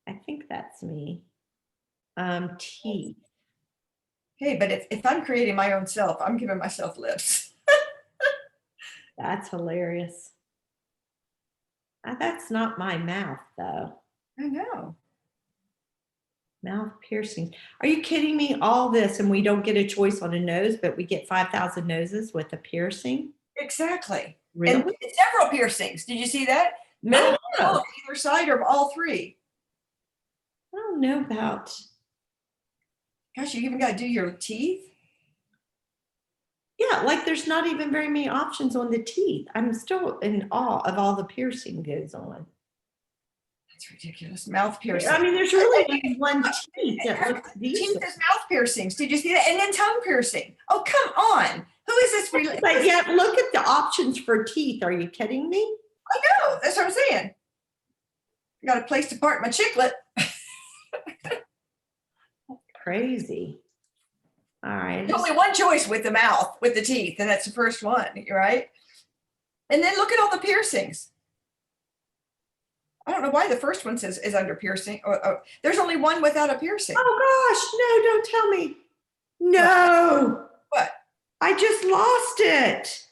S1: I think that's me. Teeth.
S3: Hey, but if I'm creating my own self, I'm giving myself lips.
S1: That's hilarious. That's not my mouth though.
S3: I know.
S1: Mouth piercing. Are you kidding me? All this and we don't get a choice on a nose, but we get 5,000 noses with a piercing?
S3: Exactly.
S1: Really?
S3: And several piercings. Did you see that? Many
S1: No.
S3: on either side or all three.
S1: I don't know about.
S3: Gosh, you even got to do your teeth.
S1: Yeah, like there's not even very many options on the teeth. I'm still in awe of all the piercing goes on.
S3: That's ridiculous. Mouth piercing.
S1: I mean, there's really only one teeth that looks
S3: Teeth
S1: decent.
S3: is mouth piercings. Did you see that? And then tongue piercing. Oh, come on. Who is this?
S1: But yet, look at the options for teeth. Are you kidding me?
S3: I know. That's what I'm saying. I got a place to park my chiclet.
S1: Crazy. All right.
S3: There's only one choice with the mouth, with the teeth, and that's the first one, right? And then look at all the piercings. I don't know why the first one says is under piercing. There's only one without a piercing.
S1: Oh gosh, no, don't tell me. No.
S3: What?
S1: I just lost it.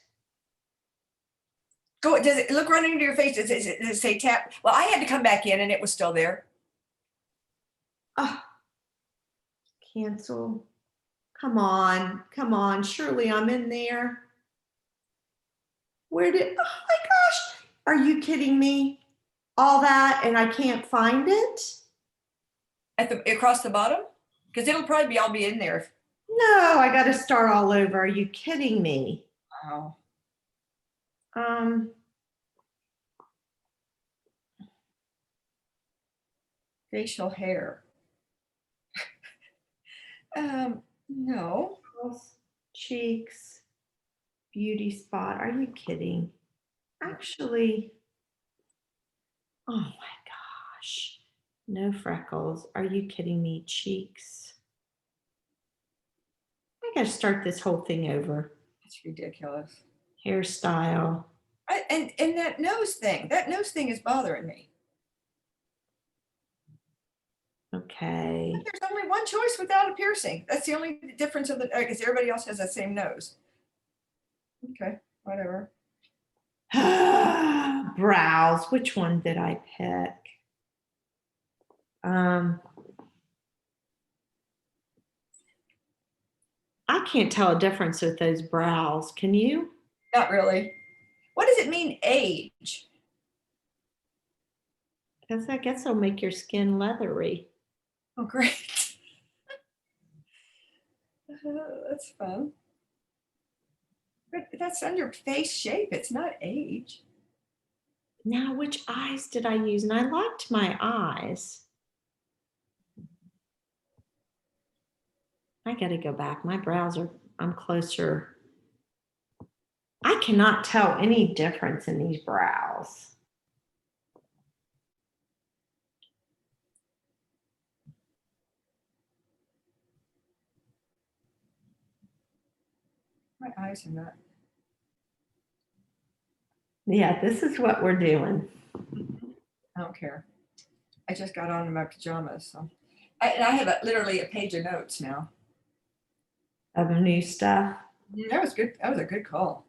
S3: Go. Does it look running into your face? Does it say tap? Well, I had to come back in, and it was still there.
S1: Oh. Cancel. Come on, come on. Surely I'm in there. Where did, oh my gosh. Are you kidding me? All that and I can't find it?
S3: Across the bottom? Because it'll probably all be in there.
S1: No, I got to start all over. Are you kidding me?
S3: Wow. Facial hair. No.
S1: Cheeks, beauty spot. Are you kidding? Actually, oh my gosh. No freckles. Are you kidding me? Cheeks. I got to start this whole thing over.
S3: It's ridiculous.
S1: Hairstyle.
S3: And that nose thing is bothering me.
S1: Okay.
S3: There's only one choice without a piercing. That's the only difference of the, because everybody else has that same nose. Okay, whatever.
S1: Brows. Which one did I pick? I can't tell a difference with those brows. Can you?
S3: Not really. What does it mean, age?
S1: Because I guess it'll make your skin leathery.
S3: Oh, great. That's fun. But that's under face shape. It's not age.
S1: Now, which eyes did I use? And I liked my eyes. I got to go back. My brows are, I'm closer. I cannot tell any difference in these brows.
S3: My eyes are not.
S1: Yeah, this is what we're doing.
S3: I don't care. I just got on in my pajamas. So and I have literally a page of notes now.
S1: Of new stuff.
S3: That was good. That was a good call.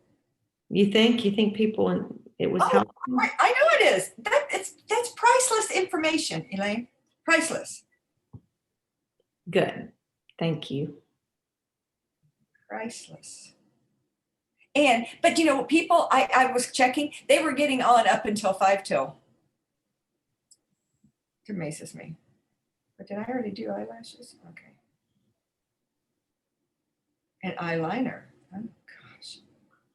S1: You think people, it was helpful?
S3: I know it is. That's priceless information, Elaine. Priceless.
S1: Good. Thank you.
S3: Priceless. But you know, people, I was checking, they were getting on up until 5 till. It amazes me. But did I already do eyelashes? Okay. And eyeliner. Oh gosh.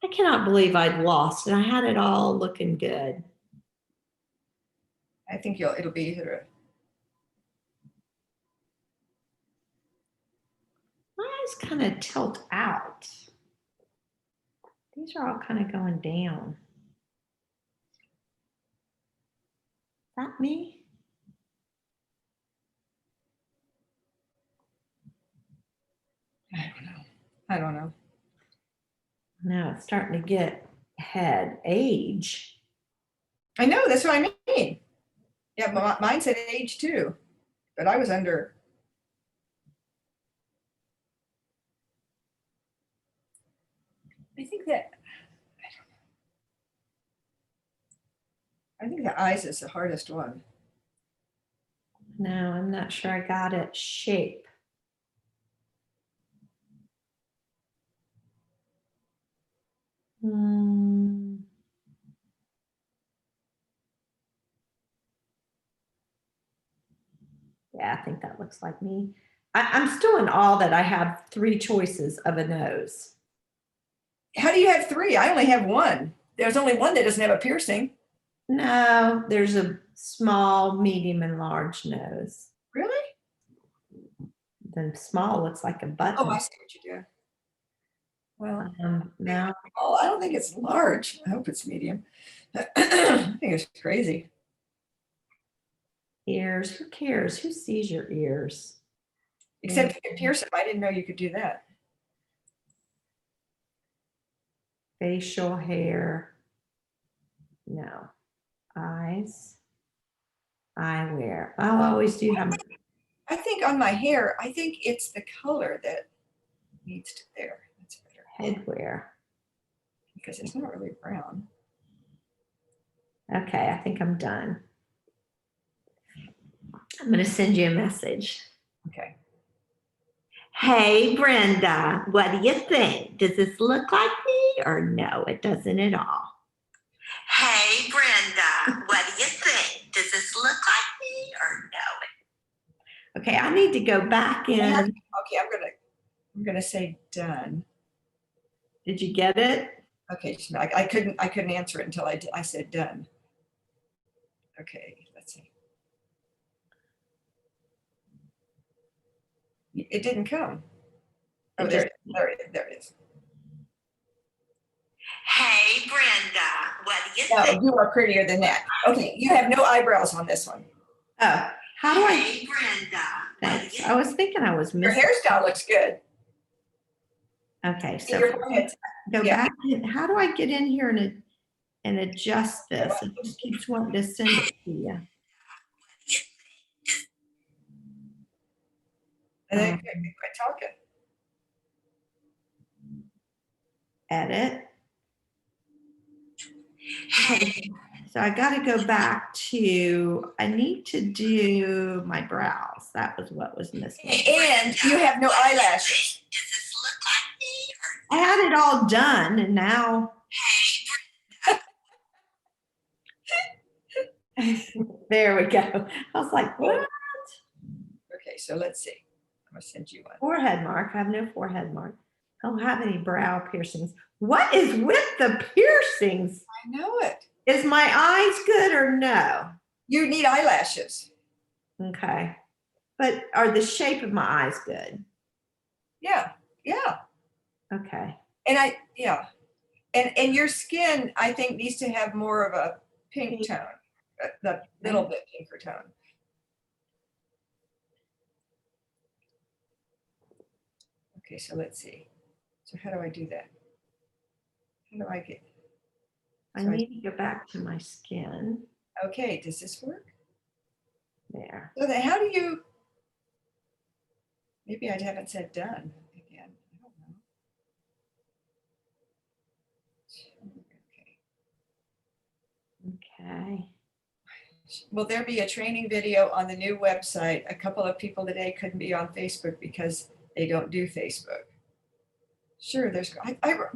S1: I cannot believe I'd lost and I had it all looking good.
S3: I think it'll be either.
S1: My eyes kind of tilt out. These are all kind of going down. Is that me?
S3: I don't know.
S1: Now it's starting to get head age.
S3: I know, that's what I mean. Yeah, mine said age too, but I was under. I think the eyes is the hardest one.
S1: No, I'm not sure I got it. Shape. Hmm. Yeah, I think that looks like me. I'm still in awe that I have 3 choices of a nose.
S3: How do you have 3? I only have 1. There's only one that doesn't have a piercing.
S1: No, there's a small, medium, and large nose.
S3: Really?
S1: The small looks like a button.
S3: Oh, I see what you do. Well,
S1: No,
S3: oh, I don't think it's large. I hope it's medium. I think it's crazy.
S1: ears. Who cares? Who sees your ears?
S3: Except you can pierce them. I didn't know you could do that.
S1: Facial hair. No. Eyes. Eyewear. I'll always do have.
S3: I think on my hair, I think it's the color that needs to there. That's better
S1: Headwear.
S3: because it's not really brown.
S1: Okay, I think I'm done. I'm going to send you a message.
S3: Okay.
S1: Hey, Brenda, what do you think? Does this look like me or no, it doesn't at all? Hey, Brenda, what do you think? Does this look like me or no? Okay, I need to go back in.
S3: Okay, I'm gonna say done.
S1: Did you get it?
S3: Okay, so I couldn't answer it until I said done. Okay, let's see. It didn't come. Oh, there it is.
S1: Hey, Brenda, what do you
S3: No, you are prettier than that. Okay, you have no eyebrows on this one.
S1: Oh, how do I? Hey, Brenda. Thanks. I was thinking I was
S3: Your
S1: missing.
S3: hairstyle looks good.
S1: Okay, so
S3: Your forehead.
S1: go
S3: Yeah.
S1: back. How do I get in here and adjust this? It just keeps wanting to send it to you.
S3: And then quit talking.
S1: Edit. So I got to go back to, I need to do my brows. That was what was missing.
S3: And you have no eyelashes.
S1: Does this look like me? I had it all done and now. There we go. I was like, what?
S3: Okay, so let's see. I'm gonna send you one.
S1: Forehead mark. I have no forehead mark. I don't have any brow piercings. What is with the piercings?
S3: I know it.
S1: Is my eyes good or no?
S3: You need eyelashes.
S1: Okay. But are the shape of my eyes good?
S3: Yeah, yeah.
S1: Okay.
S3: And and your skin, I think, needs to have more of a pink tone, the little bit pinker tone. Okay, so let's see. So how do I do that? How do I get?
S1: I need to go back to my skin.
S3: Okay, does this work?
S1: There.
S3: So then how do you? Maybe I haven't said done again. I don't know.
S1: Okay.
S3: Will there be a training video on the new website? A couple of people today couldn't be on Facebook because they don't do Facebook. Sure, there's.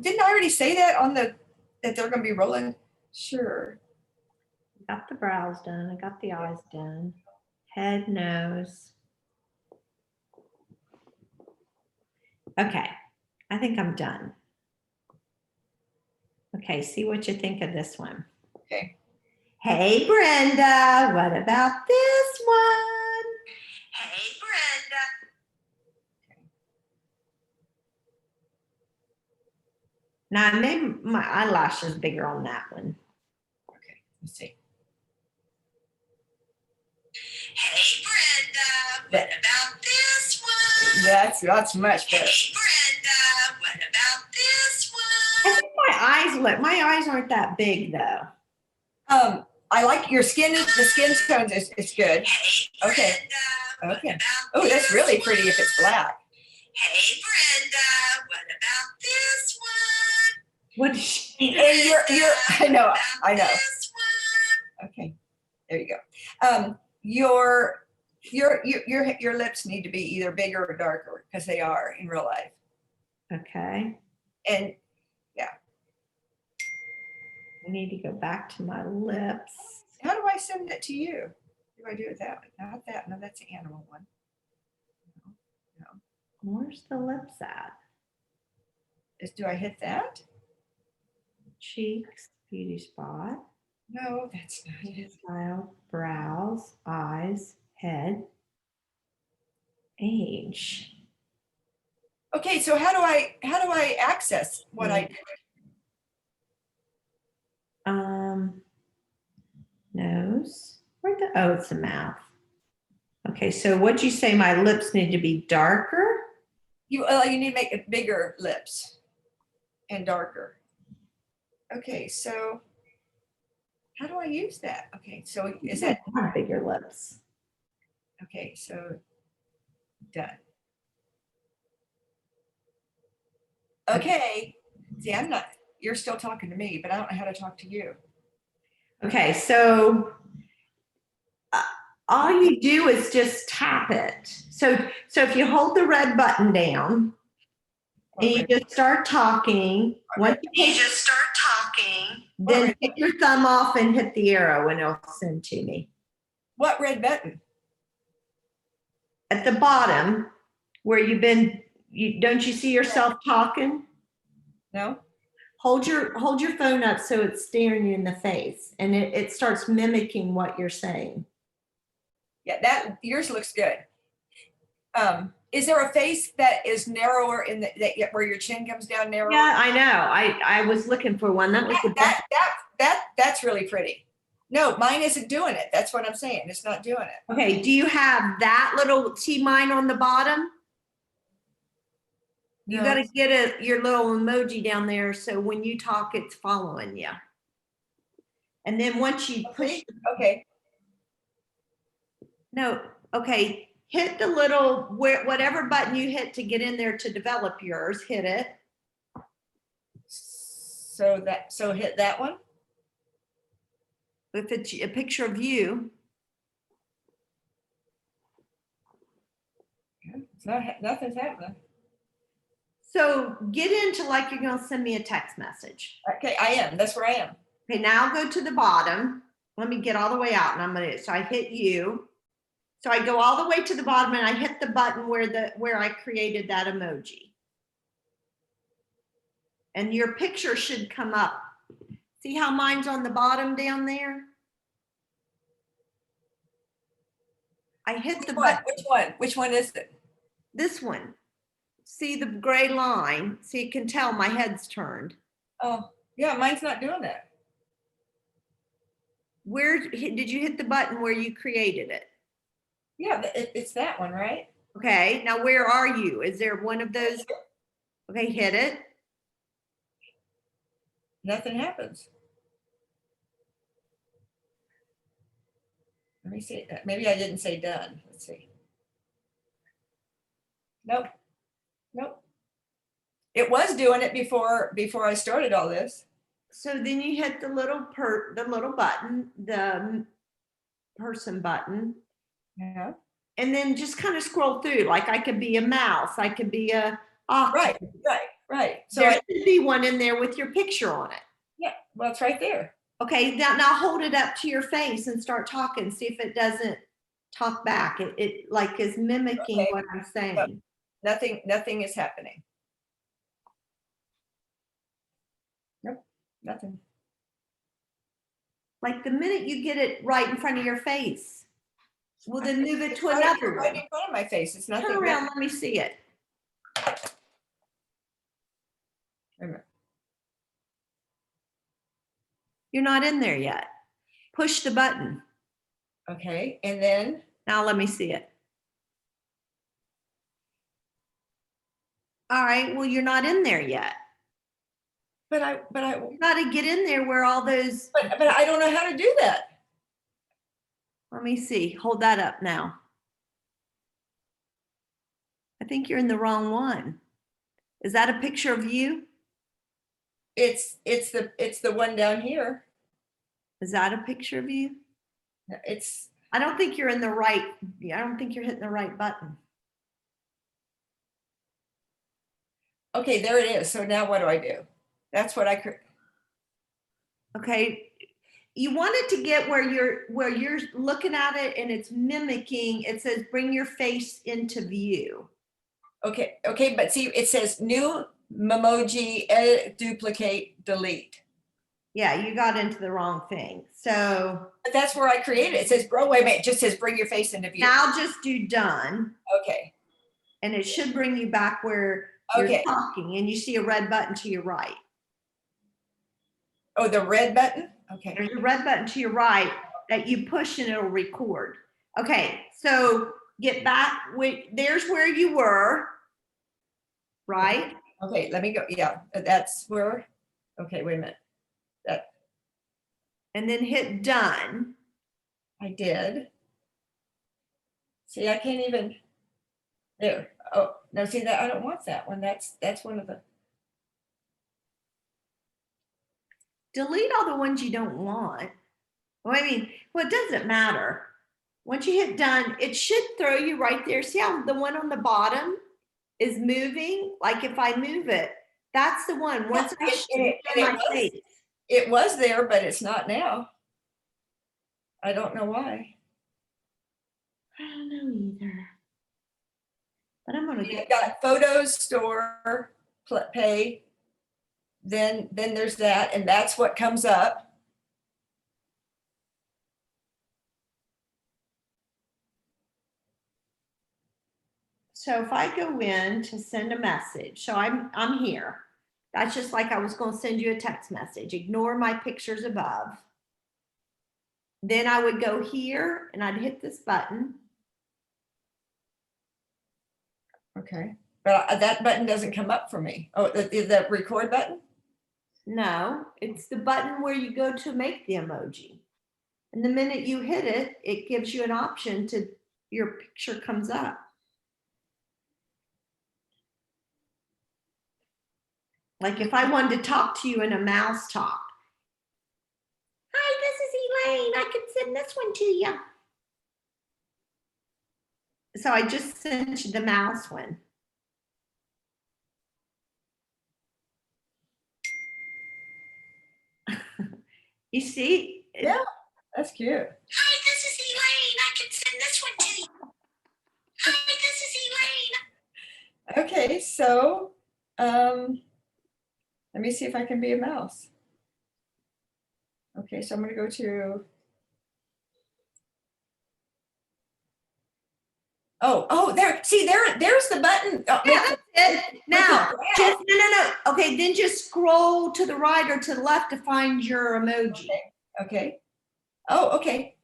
S3: Didn't I already say that on that they're going to be rolling? Sure.
S1: Got the brows done. I got the eyes done. Head, nose. Okay, I think I'm done. Okay, see what you think of this one.
S3: Okay.
S1: Hey, Brenda, what about this one? Hey, Brenda. Now, I made my eyelashes bigger on that one.
S3: Okay, let's see.
S1: Hey, Brenda, what about this one?
S3: That's much better.
S1: Hey, Brenda, what about this one? I think look. My eyes aren't that big though.
S3: I like your skin, the skin tones is good. Okay. Okay. Oh, that's really pretty if it's black.
S1: Hey, Brenda, what about this one? What is she?
S3: And I know. Okay, there you go. Your lips need to be either bigger or darker because they are in real life.
S1: Okay.
S3: And
S1: I need to go back to my lips.
S3: how do I send it to you? Do I do it that way? Not that. No, that's the animal one. No.
S1: Where's the lips at?
S3: Do I hit that?
S1: Cheeks, beauty spot,
S3: No, that's not it.
S1: smile, brows, eyes, head, age.
S3: Okay, so how do I access what I do?
S1: Nose. Oh, it's the mouth. Okay, so what'd you say? My lips need to be darker?
S3: You need to make it bigger lips and darker. Okay, so how do I use that? Okay, so is that
S1: Bigger lips?
S3: okay? So done. Okay. See, you're still talking to me, but I don't know how to talk to you.
S1: Okay, so all you do is just tap it. So if you hold the red button down and you just start talking, once you just start talking, then take your thumb off and hit the arrow and it'll send to me.
S3: What red button?
S1: At the bottom where don't you see yourself talking?
S3: No?
S1: Hold your phone up so it's staring you in the face and it starts mimicking what you're saying.
S3: Yeah, yours looks good. Is there a face that is narrower where your chin comes down narrower?
S1: Yeah, I know. I was looking for one. That was the best.
S3: That's really pretty. No, mine isn't doing it. That's what I'm saying. It's not doing it.
S1: Okay, do you have that little, see mine on the bottom? You
S3: No.
S1: got to get your little emoji down there so when you talk, it's following you. And then once you push,
S3: Okay.
S1: no, okay, hit the little, whatever button you hit to get in there to develop yours, hit it.
S3: So hit that one.
S1: If it's a picture of you.
S3: It's nothing's happening.
S1: So get into like you're gonna send me a text message.
S3: Okay, I am. That's where I am.
S1: Okay, now go to the bottom. Let me get all the way out and so I hit you. So I go all the way to the bottom and I hit the button where I created that emoji. And your picture should come up. See how mine's on the bottom down there? I hit the button.
S3: Which one is it?
S1: This one. See the gray line? So you can tell my head's turned.
S3: Oh, yeah, mine's not doing that.
S1: Where did you hit the button where you created it?
S3: Yeah, it's that one, right?
S1: Okay, now where are you? Is there one of those? Okay, hit it.
S3: Nothing happens. Let me see. Maybe I didn't say done. Let's see. Nope. It was doing it before I started all this.
S1: So then you hit the little button, the person button,
S3: Yeah.
S1: and then just kind of scroll through. Like I could be a mouse, I could be a
S3: Right. So
S1: there should be one in there with your picture on it.
S3: yeah, well, it's right there.
S1: Okay, now hold it up to your face and start talking. See if it doesn't talk back. It like is mimicking
S3: Okay.
S1: what I'm saying.
S3: Nothing is happening. Nope, nothing.
S1: Like the minute you get it right in front of your face, well then move it
S3: It's
S1: to
S3: right
S1: another
S3: right
S1: one.
S3: in front of my face. It's nothing.
S1: Turn around, let me see it.
S3: Wait a minute.
S1: You're not in there yet. Push the button.
S3: Okay, and then
S1: Now let me see it. All right, well, you're not in there yet. You gotta get in there where all those,
S3: but I don't know how to do that.
S1: let me see, hold that up now. I think you're in the wrong one. Is that a picture of you?
S3: It's the one down here.
S1: Is that a picture of you?
S3: It's,
S1: I don't think you're in the right, I don't think you're hitting the right button.
S3: okay, there it is. So now what do I do? That's what
S1: Okay. You want it to get where you're looking at it and it's mimicking, it says bring your face into view.
S3: okay, but see, it says new Memoji, edit, duplicate, delete.
S1: Yeah, you got into the wrong thing. So
S3: But that's where I created it. It says, bro, wait a minute, it just says bring your face into view.
S1: now just do done
S3: Okay,
S1: and it should bring you back where you're
S3: Okay.
S1: talking and you see a red button to your right.
S3: oh, the red button? Okay,
S1: There's a red button to your right that you push and it'll record. Okay, so get back with, there's where you were, right?
S3: okay, let me go, yeah, that's where, okay, wait a minute. That,
S1: And then hit done.
S3: I did. See, I can't even, there, oh, no, see that, I don't want that one, that's one of the,
S1: Delete all the ones you don't want. Well, I mean, well, it doesn't matter. Once you hit done, it should throw you right there. See how the one on the bottom is moving? Like if I move it, that's the one. Once I show my face.
S3: it was there, but it's not now. I don't know why.
S1: I don't know either. But I'm gonna
S3: You
S1: get
S3: got photos, store, pay. Then there's that, and that's what comes up.
S1: so if I go in to send a message, so I'm here. That's just like I was going to send you a text message. Ignore my pictures above. Then I would go here and I'd hit this button.
S3: Okay. But that button doesn't come up for me. Oh, the record button?
S1: No, it's the button where you go to make the emoji. And the minute you hit it, it gives you an option to, your picture comes up. Like if I wanted to talk to you in a mouse talk. Hi, this is Elaine. I can send this one to you. So I just sent you the mouse one. You see?
S3: Yeah, that's cute.
S1: Hi, this is Elaine. I can send this one to you. Hi, this is Elaine.
S3: Okay, so let me see if I can be a mouse. Okay, so I'm gonna go to. Oh, there, see, there's the button. Oh,
S1: Yeah, that's it. Now, just, no. Okay, then just scroll to the right or to the left to find your emoji.
S3: Okay. Oh, okay.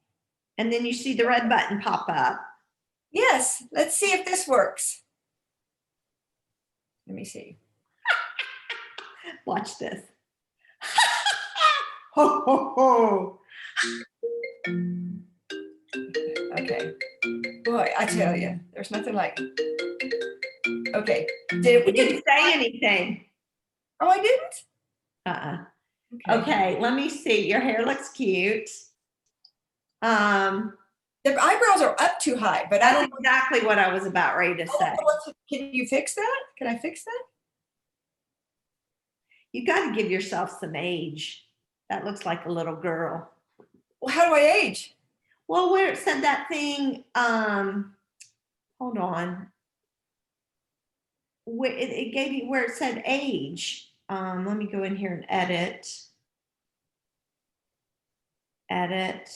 S1: And then you see the red button pop up.
S3: Yes, let's see if this works. Let me see.
S1: Watch this. Ho, ho, ho.
S3: Okay. Boy, I tell you, there's nothing like. Okay. Did
S1: We
S3: it?
S1: didn't say anything.
S3: Oh, I didn't?
S1: Okay, let me see. Your hair looks cute.
S3: The eyebrows are up too high, but I
S1: That's
S3: don't.
S1: exactly what I was about ready to say.
S3: Can you fix that? Can I fix that?
S1: You got to give yourself some age. That looks like a little girl.
S3: Well, how do I age?
S1: Well, where it said that thing, hold on. Where it gave you where it said age. Let me go in here and edit. Edit.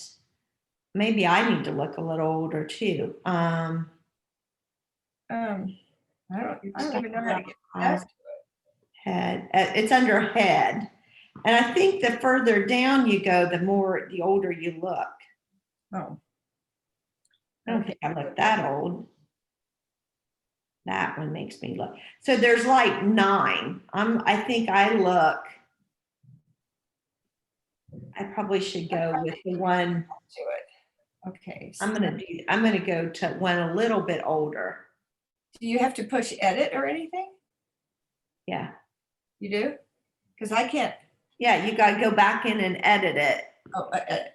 S1: Maybe I need to look a little older too.
S3: I don't even know how to get past
S1: Head. It's under head. And I think the further down you go, the older you look.
S3: Oh.
S1: I don't think I look that old. That one makes me look. So there's like 9. I think I look I probably should go with the one,
S3: Do it. Okay. so
S1: I'm gonna go to one a little bit older.
S3: Do you have to push edit or anything?
S1: Yeah.
S3: You do? Because I can't.
S1: Yeah, you gotta go back in and edit it.
S3: Oh,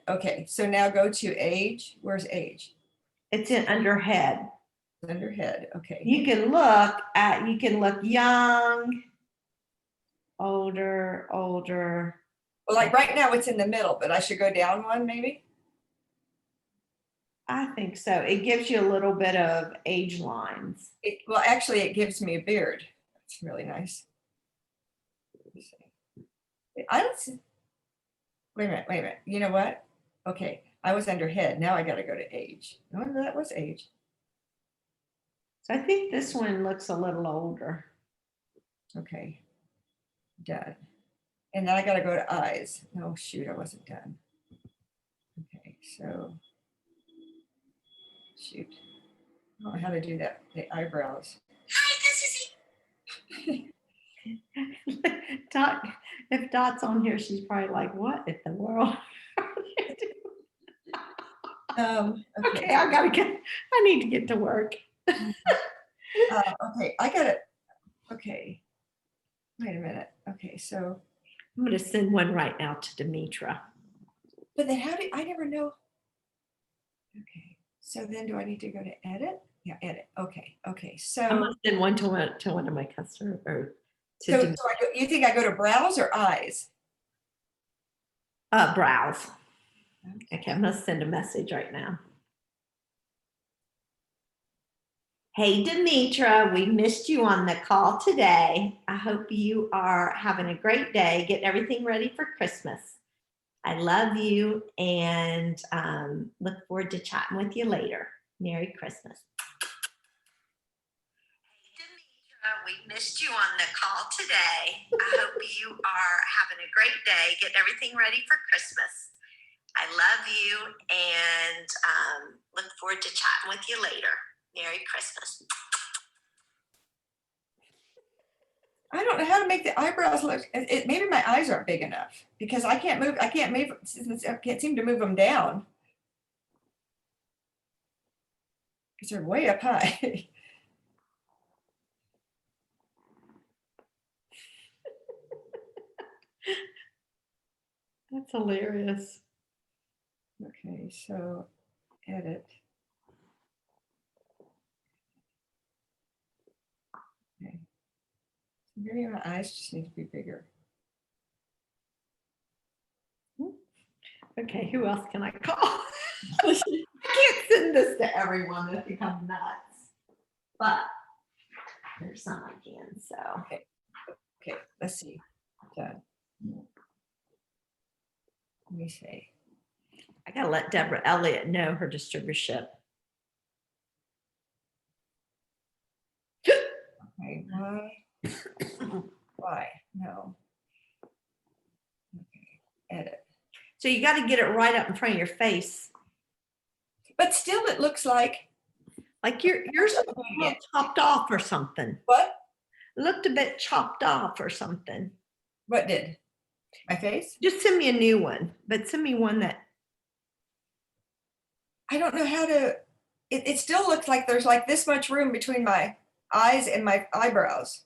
S3: okay. So now go to age. Where's age?
S1: It's in under head.
S3: Under head. Okay.
S1: You can look young, older.
S3: Well, like right now it's in the middle, but I should go down one maybe?
S1: I think so. It gives you a little bit of age lines.
S3: Well, actually, it gives me a beard. It's really nice. Let me see. I don't see. Wait a minute. You know what? Okay, I was under head. Now I got to go to age. No, that was age.
S1: So I think this one looks a little older.
S3: Okay, done. And then I got to go to eyes. No, shoot, I wasn't done. Okay, so shoot. I don't know how to do that. The eyebrows.
S1: Dot, if Dot's on here, she's probably like, what in the world? Okay, I need to get to work.
S3: Okay, I got it. Okay. Wait a minute. Okay, so,
S1: I'm gonna send one right now to Demetra.
S3: but then I never know. Okay, so then do I need to go to edit? Yeah, edit. Okay,
S1: I'm
S3: so,
S1: gonna send one to one of my customers or to
S3: so,
S1: Dem-
S3: you think I go to browse or eyes?
S1: browse. Okay, I'm gonna send a message right now. Hey, Demetra, we missed you on the call today. I hope you are having a great day, getting everything ready for Christmas. I love you and look forward to chatting with you later. Merry Christmas. Hey, Demetra, we missed you on the call today. I hope you are having a great day, getting everything ready for Christmas. I love you and look forward to chatting with you later. Merry Christmas.
S3: I don't know how to make the eyebrows look. Maybe my eyes aren't big enough because I can't move. I can't seem to move them down because they're way up high.
S1: That's hilarious.
S3: Okay, so edit. Okay. Maybe my eyes just need to be bigger.
S1: Okay, who else can I call? I can't send this to everyone. They think I'm nuts. But there's some I can, so.
S3: Okay, let's see. Done. Let me see.
S1: I gotta let Deborah Elliott know her distributorship.
S3: Okay, why? Why? No. Okay, edit.
S1: So you gotta get it right up in front of your face.
S3: But still, it looks like
S1: Like yours a little chopped off or something.
S3: what?
S1: It looked a bit chopped off or something.
S3: What did? My face?
S1: Just send me a new one, but send me one that,
S3: I don't know how to. It still looks like there's like this much room between my eyes and my eyebrows.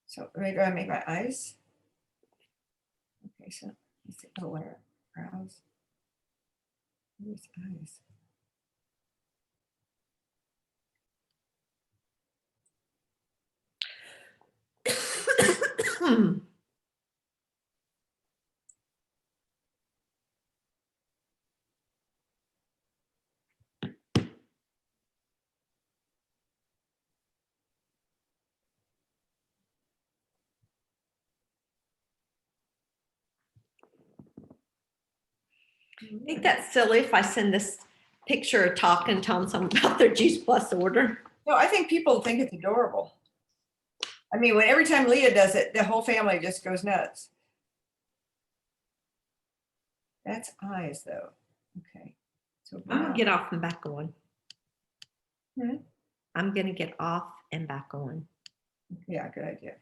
S3: So maybe I make my eyes. Okay, so let's see. Oh, where? Brows. Where's eyes?
S1: I think that's silly if I send this picture of talk and tell them something about their Juice Plus order.
S3: No, I think people think it's adorable. I mean, every time Leah does it, the whole family just goes nuts. That's eyes, though. Okay. So
S1: I'm gonna get off and back on.
S3: Hmm?
S1: I'm gonna get off and back on.
S3: yeah, good idea.